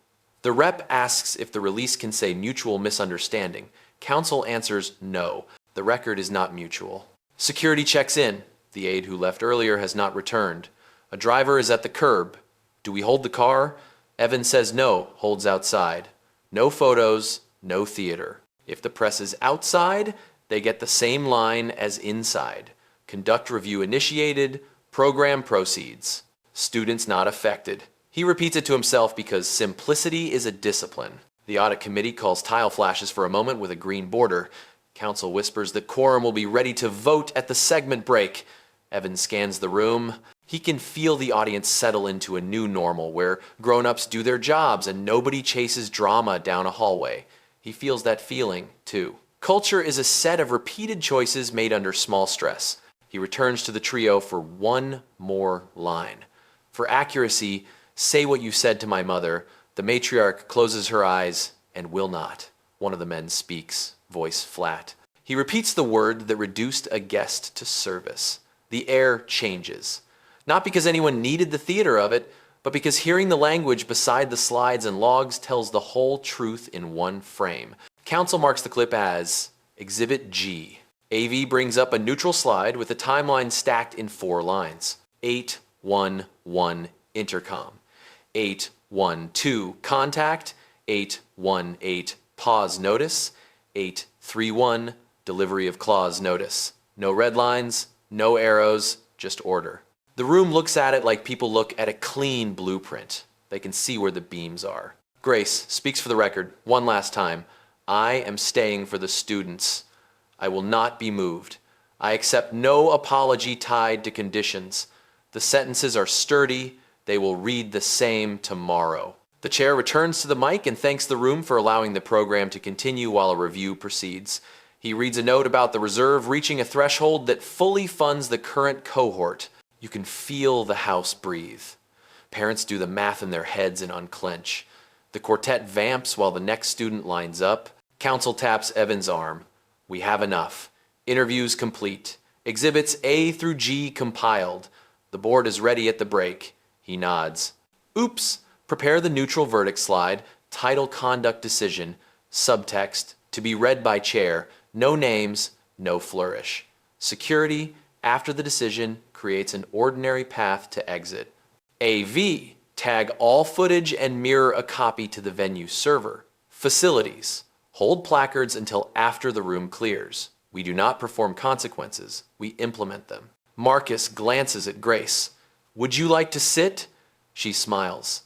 The rep asks if the release can say mutual misunderstanding. Counsel answers no. The record is not mutual. Security checks in. The aide who left earlier has not returned. A driver is at the curb. Do we hold the car? Evan says no, holds outside. No photos, no theater. If the press is outside, they get the same line as inside. Conduct review initiated, program proceeds. Students not affected. He repeats it to himself because simplicity is a discipline. The audit committee calls tile flashes for a moment with a green border. Counsel whispers that quorum will be ready to vote at the segment break. Evan scans the room. He can feel the audience settle into a new normal where grown-ups do their jobs and nobody chases drama down a hallway. He feels that feeling, too. Culture is a set of repeated choices made under small stress. He returns to the trio for one more line. For accuracy, say what you said to my mother. The matriarch closes her eyes and will not. One of the men speaks, voice flat. He repeats the word that reduced a guest to service. The air changes. Not because anyone needed the theater of it, but because hearing the language beside the slides and logs tells the whole truth in one frame. Counsel marks the clip as Exhibit G. AV brings up a neutral slide with a timeline stacked in 4 lines. 8-1-1 intercom. 812 contact, 818 pause notice, 831 delivery of clause notice. No red lines, no arrows, just order. The room looks at it like people look at a clean blueprint. They can see where the beams are. Grace speaks for the record one last time. I am staying for the students. I will not be moved. I accept no apology tied to conditions. The sentences are sturdy. They will read the same tomorrow. The chair returns to the mic and thanks the room for allowing the program to continue while a review proceeds. He reads a note about the reserve reaching a threshold that fully funds the current cohort. You can feel the house breathe. Parents do the math in their heads and unclench. The quartet vamps while the next student lines up. Counsel taps Evan's arm. We have enough. Interviews complete. Exhibits A through G compiled. The board is ready at the break. He nods. Oops. Prepare the neutral verdict slide. Title conduct decision. Subtext. To be read by chair. No names. No flourish. Security, after the decision, creates an ordinary path to exit. AV. Tag all footage and mirror a copy to the venue server. Facilities. Hold placards until after the room clears. We do not perform consequences. We implement them. Marcus glances at Grace. Would you like to sit? She smiles.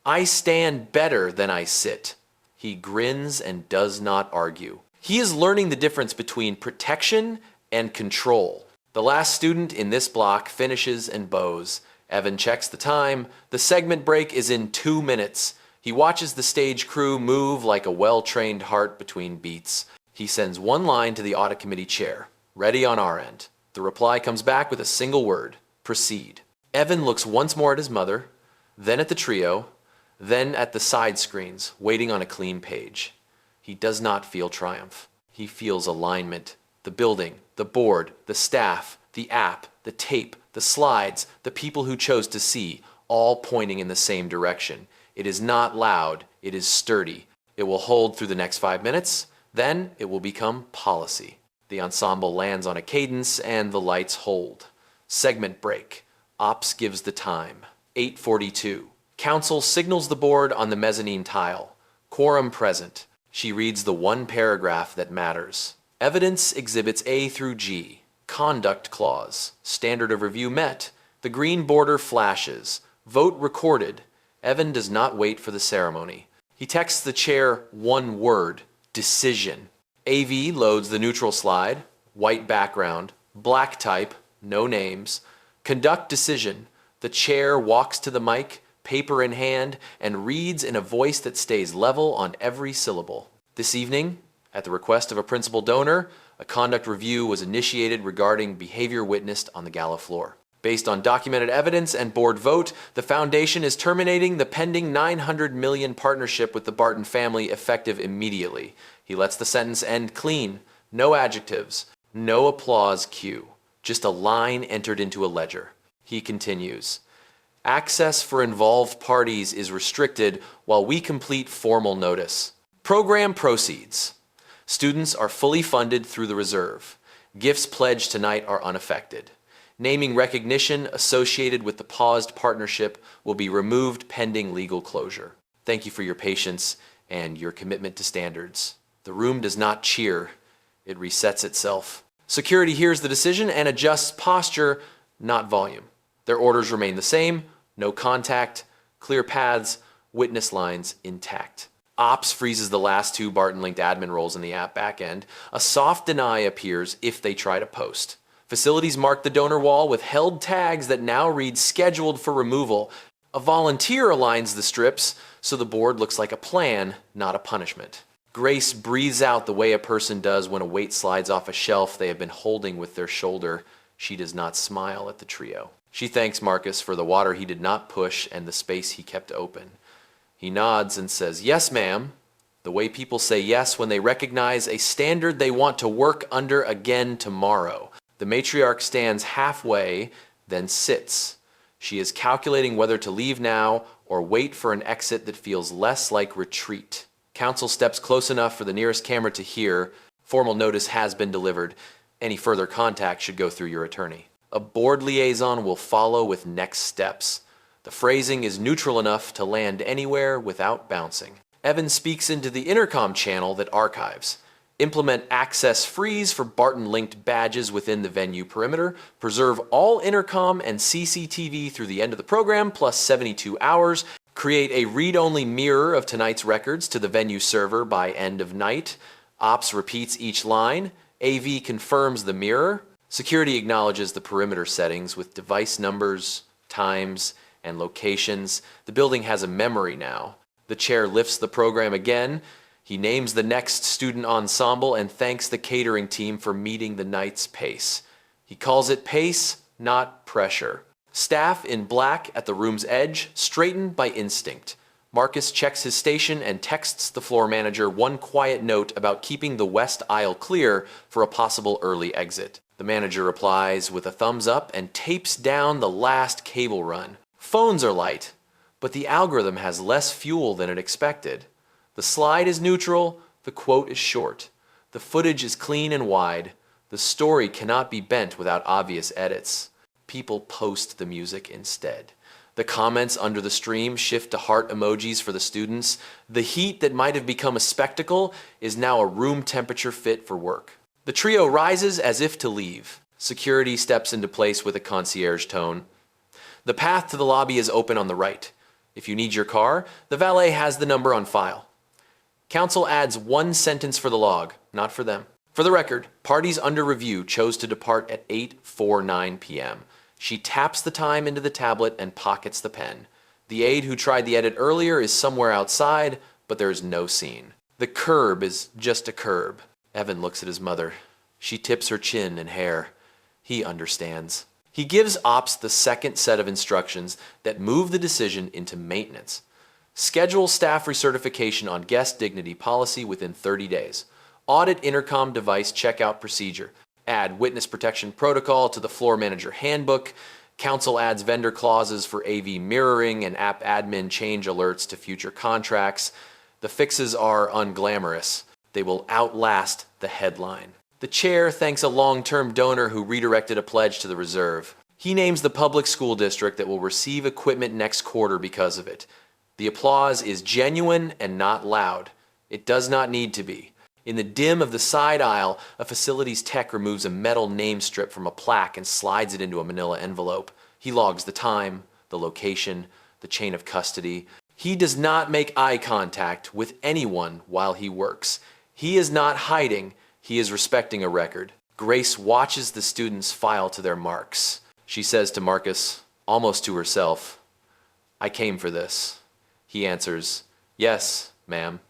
I stand better than I sit. He grins and does not argue. He is learning the difference between protection and control. The last student in this block finishes and bows. Evan checks the time. The segment break is in 2 minutes. He watches the stage crew move like a well-trained heart between beats. He sends one line to the audit committee chair. Ready on our end. The reply comes back with a single word. Proceed. Evan looks once more at his mother, then at the trio, then at the side screens, waiting on a clean page. He does not feel triumph. He feels alignment. The building, the board, the staff, the app, the tape, the slides, the people who chose to see, all pointing in the same direction. It is not loud, it is sturdy. It will hold through the next 5 minutes, then it will become policy. The ensemble lands on a cadence and the lights hold. Segment break. Ops gives the time. 8:42. Counsel signals the board on the mezzanine tile. Quorum present. She reads the one paragraph that matters. Evidence exhibits A through G. Conduct clause. Standard of review met. The green border flashes. Vote recorded. Evan does not wait for the ceremony. He texts the chair one word. Decision. AV loads the neutral slide. White background. Black type. No names. Conduct decision. The chair walks to the mic, paper in hand, and reads in a voice that stays level on every syllable. This evening, at the request of a principal donor, a conduct review was initiated regarding behavior witnessed on the gala floor. Based on documented evidence and board vote, the foundation is terminating the pending $900 million partnership with the Barton family effective immediately. He lets the sentence end clean. No adjectives. No applause cue. Just a line entered into a ledger. He continues. Access for involved parties is restricted while we complete formal notice. Program proceeds. Students are fully funded through the reserve. Gifts pledged tonight are unaffected. Naming recognition associated with the paused partnership will be removed pending legal closure. Thank you for your patience and your commitment to standards. The room does not cheer. It resets itself. Security hears the decision and adjusts posture, not volume. Their orders remain the same. No contact, clear paths, witness lines intact. Ops freezes the last 2 Barton-linked admin roles in the app backend. A soft deny appears if they try to post. Facilities mark the donor wall with held tags that now read scheduled for removal. A volunteer aligns the strips so the board looks like a plan, not a punishment. Grace breathes out the way a person does when a weight slides off a shelf they have been holding with their shoulder. She does not smile at the trio. She thanks Marcus for the water he did not push and the space he kept open. He nods and says, "Yes, ma'am," the way people say yes when they recognize a standard they want to work under again tomorrow. The matriarch stands halfway, then sits. She is calculating whether to leave now or wait for an exit that feels less like retreat. Counsel steps close enough for the nearest camera to hear. Formal notice has been delivered. Any further contact should go through your attorney. A board liaison will follow with next steps. The phrasing is neutral enough to land anywhere without bouncing. Evan speaks into the intercom channel that archives. Implement access freeze for Barton-linked badges within the venue perimeter. Preserve all intercom and CCTV through the end of the program, plus 72 hours. Create a read-only mirror of tonight's records to the venue server by end of night. Ops repeats each line. AV confirms the mirror. Security acknowledges the perimeter settings with device numbers, times, and locations. The building has a memory now. The chair lifts the program again. He names the next student ensemble and thanks the catering team for meeting the night's pace. He calls it pace, not pressure. Staff in black at the room's edge straighten by instinct. Marcus checks his station and texts the floor manager one quiet note about keeping the west aisle clear for a possible early exit. The manager replies with a thumbs up and tapes down the last cable run. Phones are light, but the algorithm has less fuel than it expected. The slide is neutral, the quote is short. The footage is clean and wide. The story cannot be bent without obvious edits. People post the music instead. The comments under the stream shift to heart emojis for the students. The heat that might have become a spectacle is now a room temperature fit for work. The trio rises as if to leave. Security steps into place with a concierge tone. The path to the lobby is open on the right. If you need your car, the valet has the number on file. Council adds one sentence for the log, not for them. For the record, parties under review chose to depart at 8:49 p.m. She taps the time into the tablet and pockets the pen. The aide who tried the edit earlier is somewhere outside, but there is no scene. The curb is just a curb. Evan looks at his mother. She tips her chin and hair. He understands. He gives Ops the second set of instructions that move the decision into maintenance. Schedule staff recertification on guest dignity policy within 30 days. Audit intercom device checkout procedure. Add witness protection protocol to the floor manager handbook. Council adds vendor clauses for AV mirroring and app admin change alerts to future contracts. The fixes are unglamorous. They will outlast the headline. The chair thanks a long-term donor who redirected a pledge to the reserve. He names the public school district that will receive equipment next quarter because of it. The applause is genuine and not loud. It does not need to be. In the dim of the side aisle, a facilities tech removes a metal name strip from a plaque and slides it into a manila envelope. He logs the time, the location, the chain of custody. He does not make eye contact with anyone while he works. He is not hiding. He is respecting a record. Grace watches the students file to their marks. She says to Marcus, almost to herself, "I came for this." He answers, "Yes, ma'am.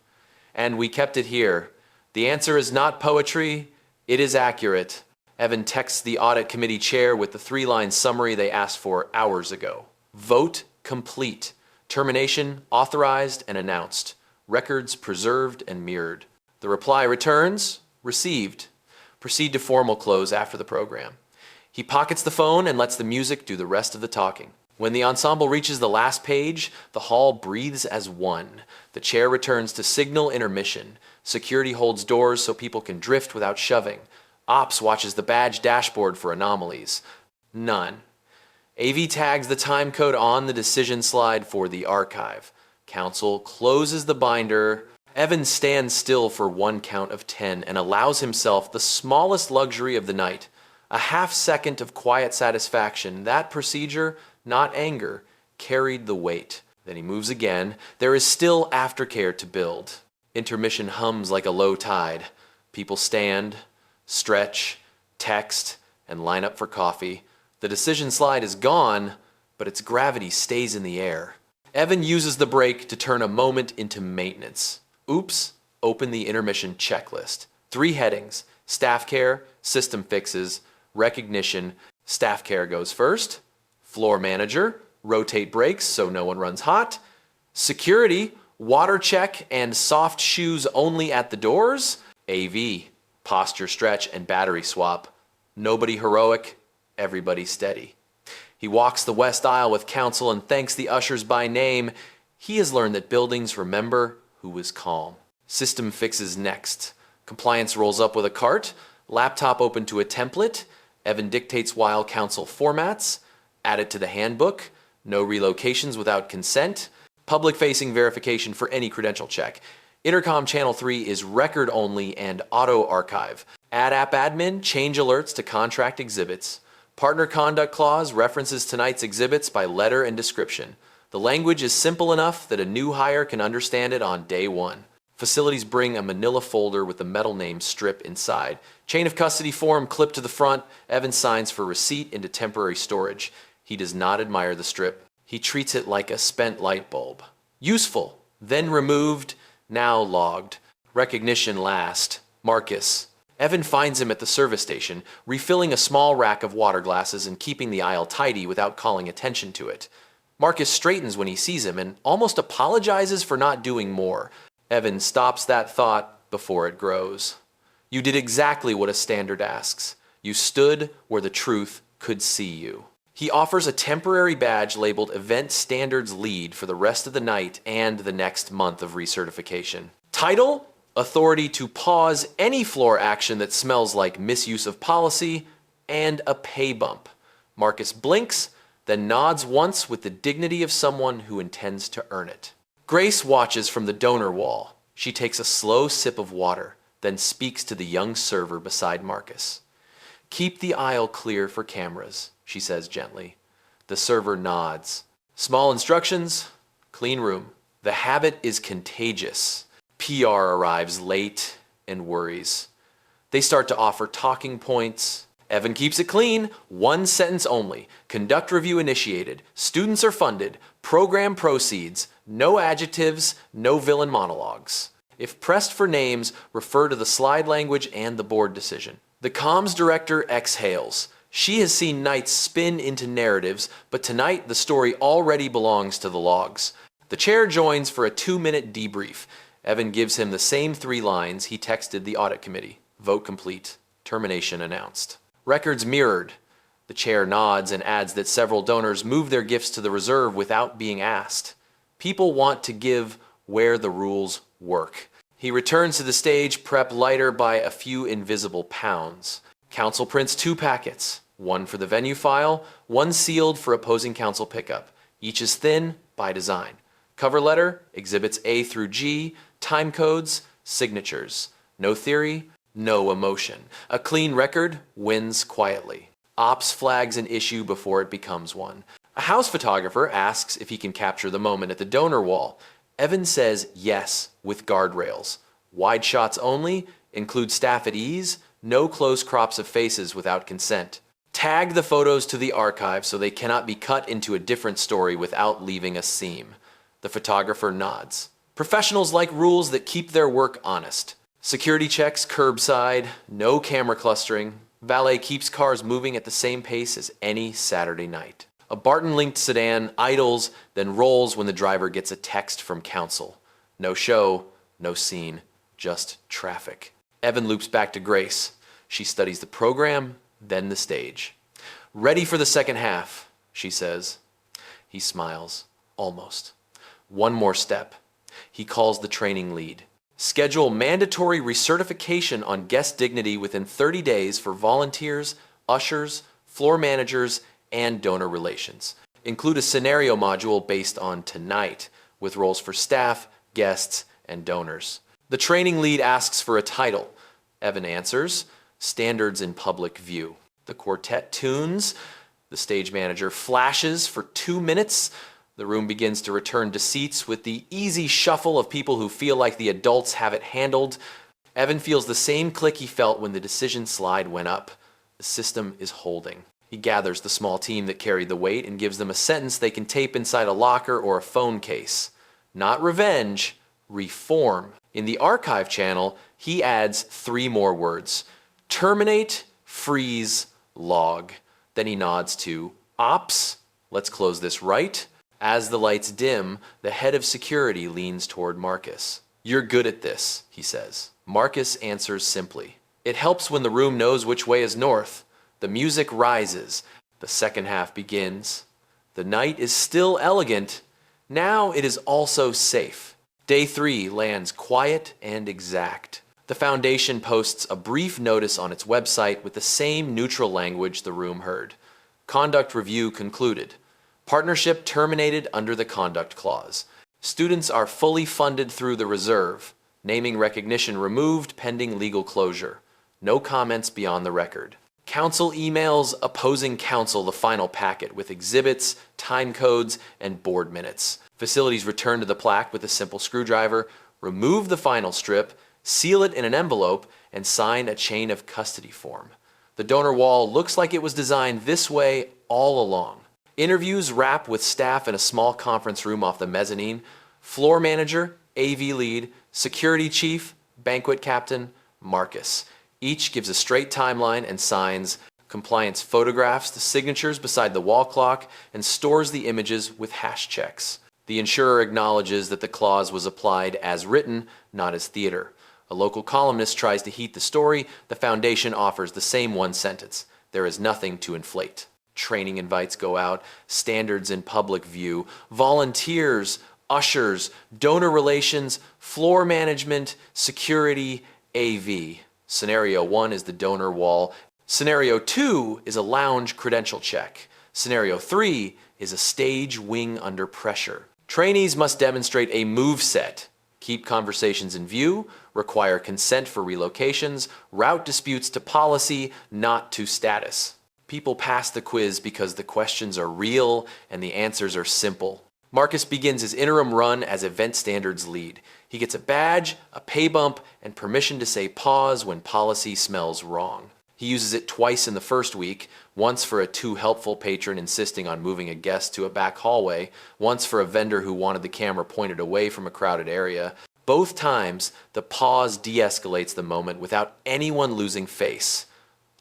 And we kept it here. The answer is not poetry, it is accurate." Evan texts the audit committee chair with the 3-line summary they asked for hours ago. Vote complete. Termination authorized and announced. Records preserved and mirrored. The reply returns, received. Proceed to formal close after the program. He pockets the phone and lets the music do the rest of the talking. When the ensemble reaches the last page, the hall breathes as one. The chair returns to signal intermission. Security holds doors so people can drift without shoving. Ops watches the badge dashboard for anomalies. None. AV tags the time code on the decision slide for the archive. Council closes the binder. Evan stands still for one count of 10 and allows himself the smallest luxury of the night. A half-second of quiet satisfaction. That procedure, not anger, carried the weight. Then he moves again. There is still aftercare to build. Intermission hums like a low tide. People stand, stretch, text, and line up for coffee. The decision slide is gone, but its gravity stays in the air. Evan uses the break to turn a moment into maintenance. Oops, open the intermission checklist. 3 headings: staff care, system fixes, recognition. Staff care goes first. Floor manager, rotate brakes so no one runs hot. Security, water check and soft shoes only at the doors. AV, posture stretch and battery swap. Nobody heroic, everybody steady. He walks the west aisle with council and thanks the ushers by name. He has learned that buildings remember who was calm. System fixes next. Compliance rolls up with a cart. Laptop open to a template. Evan dictates while council formats. Add it to the handbook. No relocations without consent. Public-facing verification for any credential check. Intercom Channel 3 is record only and auto archive. Add app admin, change alerts to contract exhibits. Partner conduct clause references tonight's exhibits by letter and description. The language is simple enough that a new hire can understand it on day one. Facilities bring a manila folder with the metal name strip inside. Chain of custody form clipped to the front. Evan signs for receipt into temporary storage. He does not admire the strip. He treats it like a spent light bulb. Useful, then removed, now logged. Recognition last. Marcus. Evan finds him at the service station, refilling a small rack of water glasses and keeping the aisle tidy without calling attention to it. Marcus straightens when he sees him and almost apologizes for not doing more. Evan stops that thought before it grows. You did exactly what a standard asks. You stood where the truth could see you. He offers a temporary badge labeled Event Standards Lead for the rest of the night and the next month of recertification. Title: Authority to pause any floor action that smells like misuse of policy, and a pay bump. Marcus blinks, then nods once with the dignity of someone who intends to earn it. Grace watches from the donor wall. She takes a slow sip of water, then speaks to the young server beside Marcus. Keep the aisle clear for cameras, she says gently. The server nods. Small instructions, clean room. The habit is contagious. PR arrives late and worries. They start to offer talking points. Evan keeps it clean, one sentence only. Conduct review initiated. Students are funded. Program proceeds. No adjectives, no villain monologues. If pressed for names, refer to the slide language and the board decision. The comms director exhales. She has seen nights spin into narratives, but tonight the story already belongs to the logs. The chair joins for a 2-minute debrief. Evan gives him the same 3 lines he texted the audit committee. Vote complete. Termination announced. Records mirrored. The chair nods and adds that several donors move their gifts to the reserve without being asked. People want to give where the rules work. He returns to the stage, prep lighter by a few invisible pounds. Council prints 2 packets, one for the venue file, one sealed for opposing council pickup. Each is thin by design. Cover letter, exhibits A through G, time codes, signatures. No theory, no emotion. A clean record wins quietly. Ops flags an issue before it becomes one. A house photographer asks if he can capture the moment at the donor wall. Evan says yes, with guardrails. Wide shots only, include staff at ease, no close crops of faces without consent. Tag the photos to the archive so they cannot be cut into a different story without leaving a seam. The photographer nods. Professionals like rules that keep their work honest. Security checks curbside, no camera clustering. Valet keeps cars moving at the same pace as any Saturday night. A Barton-linked sedan idles, then rolls when the driver gets a text from council. No show, no scene, just traffic. Evan loops back to Grace. She studies the program, then the stage. Ready for the second half, she says. He smiles. Almost. One more step. He calls the training lead. Schedule mandatory recertification on guest dignity within 30 days for volunteers, ushers, floor managers, and donor relations. Include a scenario module based on tonight, with roles for staff, guests, and donors. The training lead asks for a title. Evan answers, Standards in Public View. The quartet tunes. The stage manager flashes for 2 minutes. The room begins to return to seats with the easy shuffle of people who feel like the adults have it handled. Evan feels the same click he felt when the decision slide went up. The system is holding. He gathers the small team that carried the weight and gives them a sentence they can tape inside a locker or a phone case. Not revenge, reform. In the archive channel, he adds 3 more words. Terminate, freeze, log. Then he nods to ops. Let's close this right. As the lights dim, the head of security leans toward Marcus. You're good at this, he says. Marcus answers simply. It helps when the room knows which way is north. The music rises. The second half begins. The night is still elegant. Now it is also safe. Day 3 lands quiet and exact. The foundation posts a brief notice on its website with the same neutral language the room heard. Conduct review concluded. Partnership terminated under the conduct clause. Students are fully funded through the reserve. Naming recognition removed pending legal closure. No comments beyond the record. Council emails opposing council the final packet with exhibits, time codes, and board minutes. Facilities return to the plaque with a simple screwdriver, remove the final strip, seal it in an envelope, and sign a chain of custody form. The donor wall looks like it was designed this way all along. Interviews wrap with staff in a small conference room off the mezzanine. Floor manager, AV lead, security chief, banquet captain, Marcus. Each gives a straight timeline and signs. Compliance photographs the signatures beside the wall clock and stores the images with hash checks. The insurer acknowledges that the clause was applied as written, not as theater. A local columnist tries to heat the story. The foundation offers the same one sentence. There is nothing to inflate. Training invites go out, standards in public view, volunteers, ushers, donor relations, floor management, security, AV. Scenario 1 is the donor wall. Scenario 2 is a lounge credential check. Scenario 3 is a stage wing under pressure. Trainees must demonstrate a move set, keep conversations in view, require consent for relocations, route disputes to policy, not to status. People pass the quiz because the questions are real and the answers are simple. Marcus begins his interim run as event standards lead. He gets a badge, a pay bump, and permission to say pause when policy smells wrong. He uses it twice in the first week, once for a too helpful patron insisting on moving a guest to a back hallway, once for a vendor who wanted the camera pointed away from a crowded area. Both times, the pause de-escalates the moment without anyone losing face.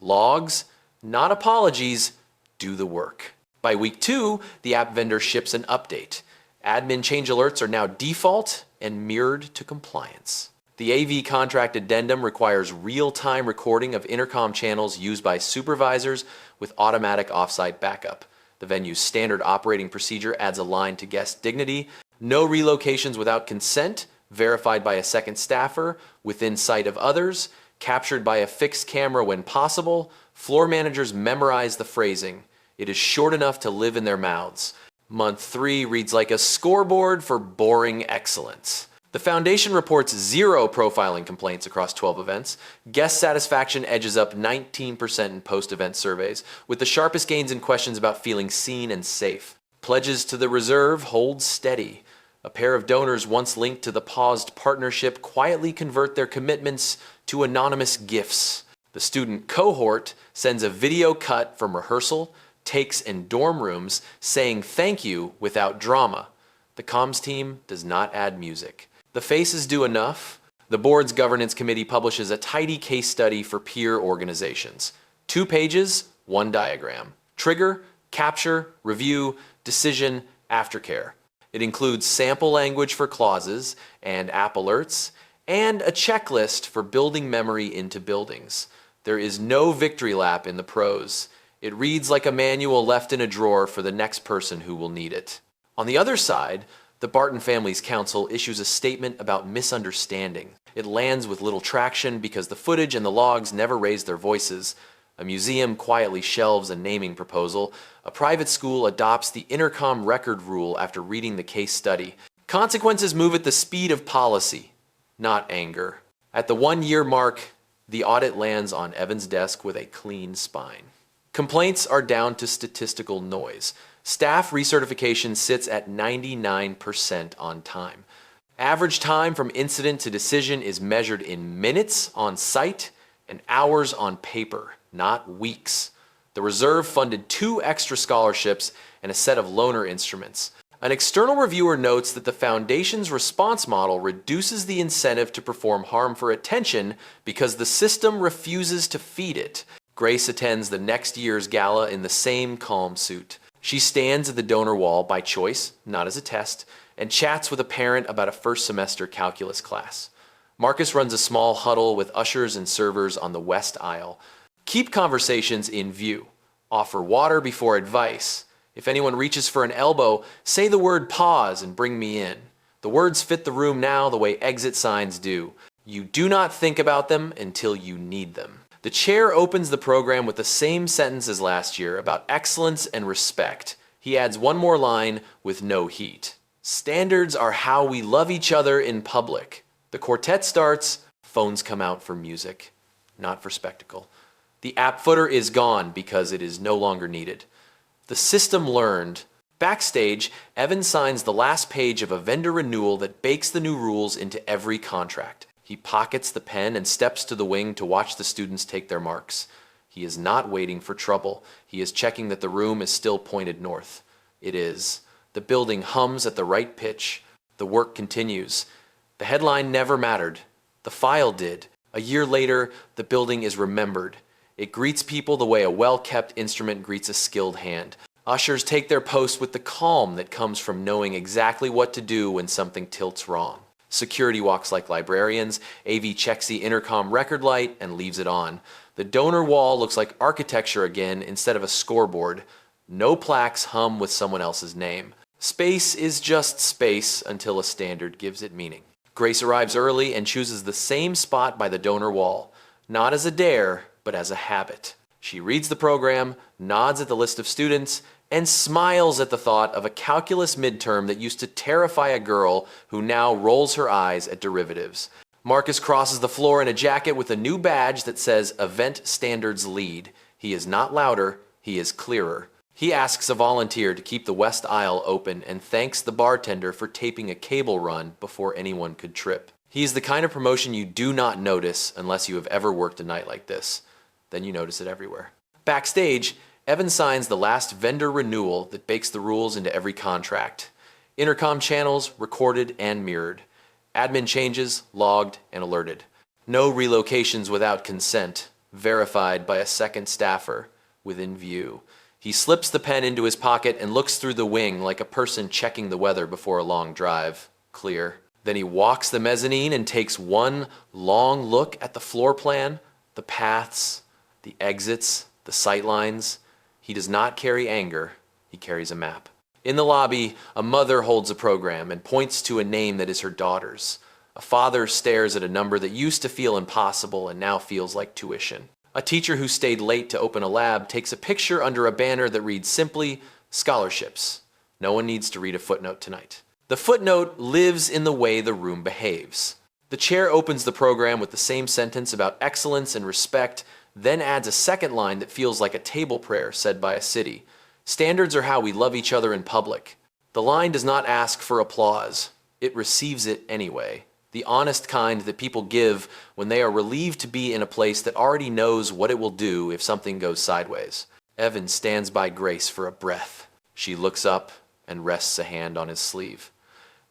Logs, not apologies, do the work. By week 2, the app vendor ships an update. Admin change alerts are now default and mirrored to compliance. The AV contract addendum requires real-time recording of intercom channels used by supervisors with automatic offsite backup. The venue's standard operating procedure adds a line to guest dignity. No relocations without consent, verified by a second staffer, within sight of others, captured by a fixed camera when possible. Floor managers memorize the phrasing. It is short enough to live in their mouths. Month 3 reads like a scoreboard for boring excellence. The foundation reports 0 profiling complaints across 12 events. Guest satisfaction edges up 19% in post-event surveys, with the sharpest gains in questions about feeling seen and safe. Pledges to the reserve hold steady. A pair of donors once linked to the paused partnership quietly convert their commitments to anonymous gifts. The student cohort sends a video cut from rehearsal, takes in dorm rooms, saying thank you without drama. The comms team does not add music. The faces do enough. The board's governance committee publishes a tidy case study for peer organizations. 2 pages, 1 diagram. Trigger, capture, review, decision, aftercare. It includes sample language for clauses and app alerts, and a checklist for building memory into buildings. There is no victory lap in the prose. It reads like a manual left in a drawer for the next person who will need it. On the other side, the Barton Families Council issues a statement about misunderstanding. It lands with little traction because the footage and the logs never raise their voices. A museum quietly shelves a naming proposal. A private school adopts the intercom record rule after reading the case study. Consequences move at the speed of policy, not anger. At the 1-year mark, the audit lands on Evan's desk with a clean spine. Complaints are down to statistical noise. Staff recertification sits at 99% on time. Average time from incident to decision is measured in minutes on site and hours on paper, not weeks. The reserve funded 2 extra scholarships and a set of loaner instruments. An external reviewer notes that the foundation's response model reduces the incentive to perform harm for attention because the system refuses to feed it. Grace attends the next year's gala in the same calm suit. She stands at the donor wall by choice, not as a test, and chats with a parent about a first semester calculus class. Marcus runs a small huddle with ushers and servers on the west aisle. Keep conversations in view. Offer water before advice. If anyone reaches for an elbow, say the word pause and bring me in. The words fit the room now the way exit signs do. You do not think about them until you need them. The chair opens the program with the same sentence as last year about excellence and respect. He adds one more line with no heat. Standards are how we love each other in public. The quartet starts, phones come out for music, not for spectacle. The app footer is gone because it is no longer needed. The system learned. Backstage, Evan signs the last page of a vendor renewal that bakes the new rules into every contract. He pockets the pen and steps to the wing to watch the students take their marks. He is not waiting for trouble. He is checking that the room is still pointed north. It is. The building hums at the right pitch. The work continues. The headline never mattered. The file did. A year later, the building is remembered. It greets people the way a well-kept instrument greets a skilled hand. Ushers take their post with the calm that comes from knowing exactly what to do when something tilts wrong. Security walks like librarians. AV checks the intercom record light and leaves it on. The donor wall looks like architecture again instead of a scoreboard. No plaques hum with someone else's name. Space is just space until a standard gives it meaning. Grace arrives early and chooses the same spot by the donor wall, not as a dare, but as a habit. She reads the program, nods at the list of students, and smiles at the thought of a calculus midterm that used to terrify a girl who now rolls her eyes at derivatives. Marcus crosses the floor in a jacket with a new badge that says Event Standards Lead. He is not louder, he is clearer. He asks a volunteer to keep the west aisle open and thanks the bartender for taping a cable run before anyone could trip. He is the kind of promotion you do not notice unless you have ever worked a night like this. Then you notice it everywhere. Backstage, Evan signs the last vendor renewal that bakes the rules into every contract. Intercom channels recorded and mirrored. Admin changes logged and alerted. No relocations without consent, verified by a second staffer within view. He slips the pen into his pocket and looks through the wing like a person checking the weather before a long drive. Clear. Then he walks the mezzanine and takes one long look at the floor plan, the paths, the exits, the sight lines. He does not carry anger, he carries a map. In the lobby, a mother holds a program and points to a name that is her daughter's. A father stares at a number that used to feel impossible and now feels like tuition. A teacher who stayed late to open a lab takes a picture under a banner that reads simply, scholarships. No one needs to read a footnote tonight. The footnote lives in the way the room behaves. The chair opens the program with the same sentence about excellence and respect, then adds a second line that feels like a table prayer said by a city. Standards are how we love each other in public. The line does not ask for applause. It receives it anyway. The honest kind that people give when they are relieved to be in a place that already knows what it will do if something goes sideways. Evan stands by Grace for a breath. She looks up and rests a hand on his sleeve.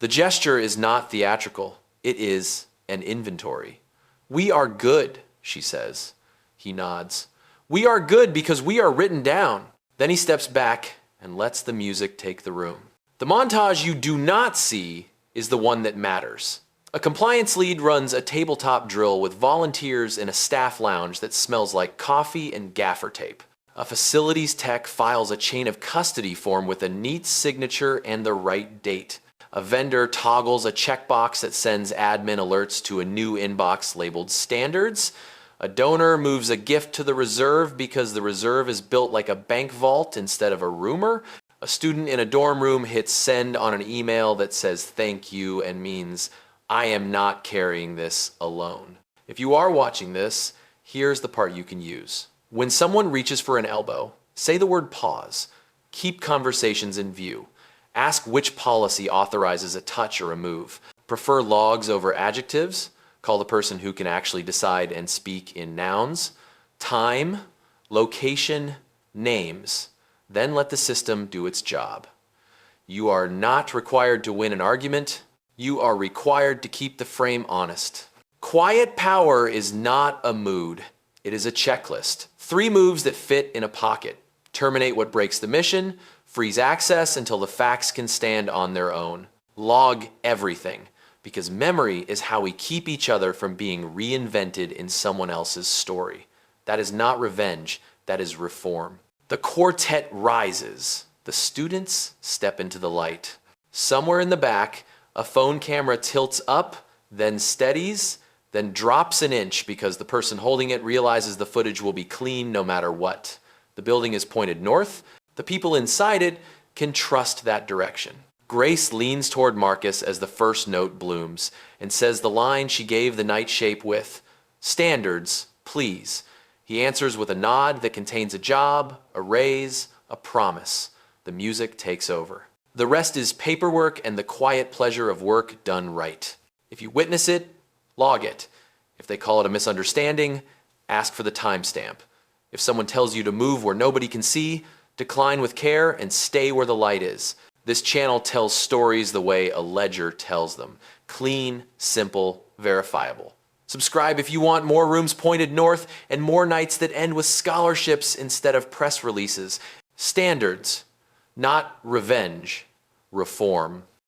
The gesture is not theatrical. It is an inventory. We are good, she says. He nods. We are good because we are written down. Then he steps back and lets the music take the room. The montage you do not see is the one that matters. A compliance lead runs a tabletop drill with volunteers in a staff lounge that smells like coffee and gaffer tape. A facilities tech files a chain of custody form with a neat signature and the right date. A vendor toggles a checkbox that sends admin alerts to a new inbox labeled standards. A donor moves a gift to the reserve because the reserve is built like a bank vault instead of a roomer. A student in a dorm room hits send on an email that says thank you and means I am not carrying this alone. If you are watching this, here's the part you can use. When someone reaches for an elbow, say the word pause. Keep conversations in view. Ask which policy authorizes a touch or a move. Prefer logs over adjectives. Call the person who can actually decide and speak in nouns. Time, location, names. Then let the system do its job. You are not required to win an argument. You are required to keep the frame honest. Quiet power is not a mood. It is a checklist. 3 moves that fit in a pocket. Terminate what breaks the mission. Freeze access until the facts can stand on their own. Log everything, because memory is how we keep each other from being reinvented in someone else's story. That is not revenge. That is reform. The quartet rises. The students step into the light. Somewhere in the back, a phone camera tilts up, then steadies, then drops an inch because the person holding it realizes the footage will be clean no matter what. The building is pointed north. The people inside it can trust that direction. Grace leans toward Marcus as the first note blooms and says the line she gave the night shape with, "Standards, please." He answers with a nod that contains a job, a raise, a promise. The music takes over. The rest is paperwork and the quiet pleasure of work done right. If you witness it, log it. If they call it a misunderstanding, ask for the timestamp. If someone tells you to move where nobody can see, decline with care and stay where the light is. This channel tells stories the way a ledger tells them. Clean, simple, verifiable. Subscribe if you want more rooms pointed north and more nights that end with scholarships instead of press releases. Standards, not revenge. Reform.